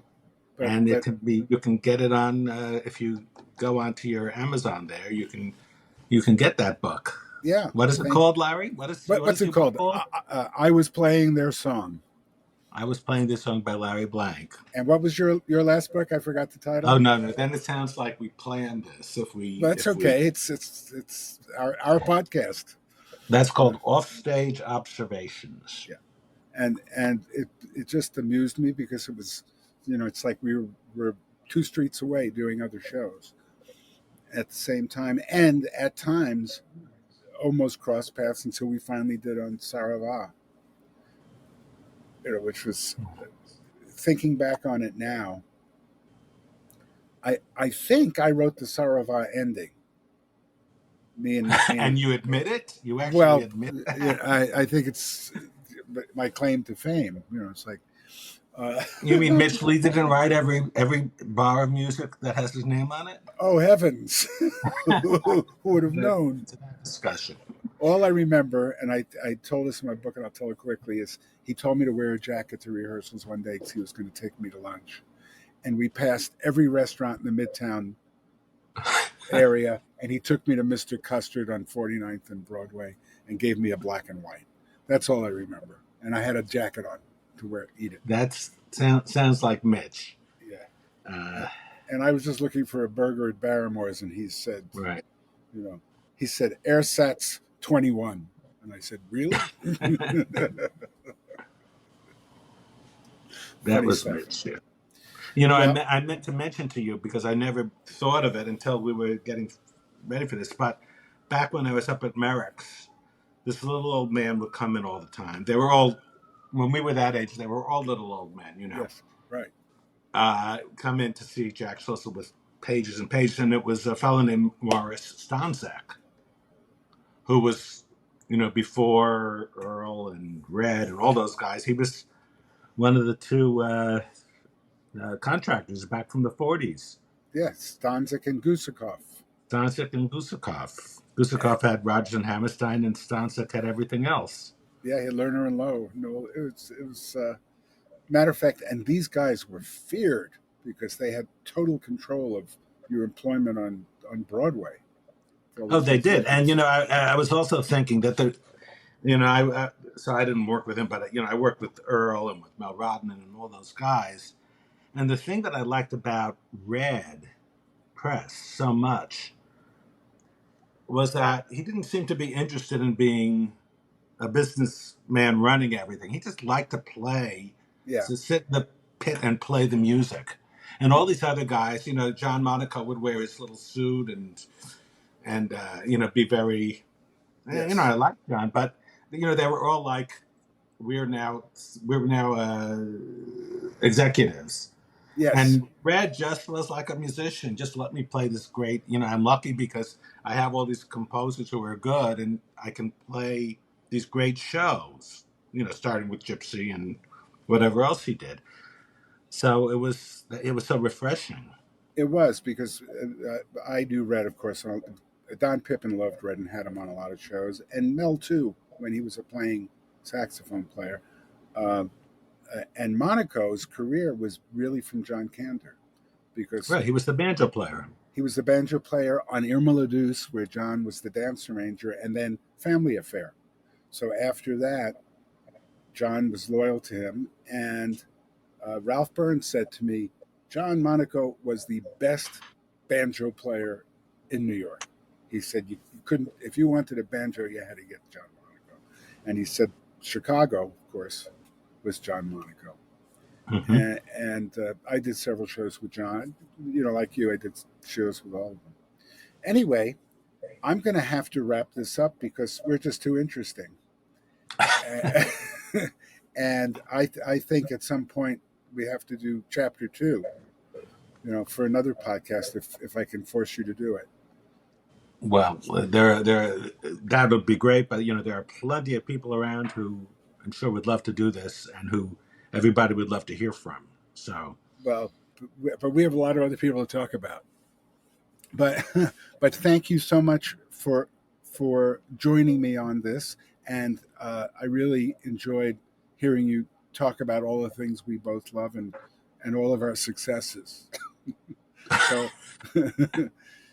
and it but can be you can get it on if you go onto your Amazon there. You can get that book. yeah. What is it called, Larry? What What's is it your book called? called? I was playing their song. I was playing this song by Larry Blank. And what was your last book? I forgot the Oh title. no, no. Then it sounds like we planned this. But it's If we okay. It's our podcast. That's Uh, called Offstage Observations. yeah, and it just amused me because it was, it's like were 2 streets away doing other shows at the same time, and at times almost crossed paths until we finally did on Sarava, which was, thinking back on it now. I think I wrote the Sarava ending. Me and And you admit it? You actually well, admit yeah, that? I think it's my claim to fame. It's like, uh, You mean Mitch Lee didn't write every bar of music that has his name on it? oh heavens, who would have known? To that discussion. All I remember, and I told this in my book, and I'll tell it quickly, is he told me to wear a jacket to rehearsals one day because he was going to take me to lunch. And we passed every restaurant in the Midtown area, and he took me to Mr. Custard on 49th and Broadway and gave me a black and white. That's all I remember. And I had a jacket on to eat it. That sounds like Mitch. Yeah. Uh, And I was just looking for a burger at Barrymore's, and he said, right. you know, he said, Airsats 21. And I said, really? That Funny was stuff. Mitch. Yeah. Well, I meant to mention to you because I never thought of it until we were getting ready for this. But back when I was up at Merrick's, this little old man would come in all the time. They were all, when we were that age, they were all little old men. yes, right. Come in to see Jack Schlissel with pages and pages. And it was a fellow named Morris Stanzak, who was, before Earl and Red and all those guys. He was one of the two contractors back from the 40s. Yes, Stanzik and Gusakov. Stanzik and Gusakov. Gusakov had Rodgers and Hammerstein, and Stanzik had everything else. Yeah, he had Lerner and Lowe. No, it was matter of fact, and these guys were feared because they had total control of your employment on Broadway. Oh, they did, and I was also thinking that so I didn't work with him, but I worked with Earl and with Mel Rodman and all those guys. And the thing that I liked about Red Press so much was that he didn't seem to be interested in being a businessman running everything. He just liked to play, Yeah. to sit in the pit and play the music. And all these other guys, John Monaco would wear his little suit and be very, Yes. I like John, but they were all like, we're now executives. Yes. And Red just was like a musician. Just let me play this great. I'm lucky because I have all these composers who are good, and I can play these great shows. Starting with Gypsy and whatever else he did. So it was so refreshing. It was because I knew Red, of course. Don Pippin loved Red and had him on a lot of shows, and Mel too when he was a playing saxophone player. Um, and Monaco's career was really from John Kander because Right, he was the banjo player. he was the banjo player on Irma La Douce, where John was the dance arranger, and then Family Affair. So after that, John was loyal to him, and Ralph Burns said to me, John Monaco was the best banjo player in New York. He said you couldn't, if you wanted a banjo, you had to get John Monaco. And he said Chicago, of course, was John Monaco. Mm-hmm. And I did several shows with John. Like you, I did shows with all of them. Anyway, I'm going to have to wrap this up because we're just too interesting. And I think at some point we have to do chapter two, for another podcast if I can force you to do it. Well, that would be great, but there are plenty of people around who I'm sure would love to do this, and who everybody would love to hear from. So, Well, but we have a lot of other people to talk about. But but thank you so much for joining me on this, and I really enjoyed hearing you talk about all the things we both love and all of our successes. So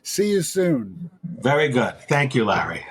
see you soon. very good. Thank you, Larry.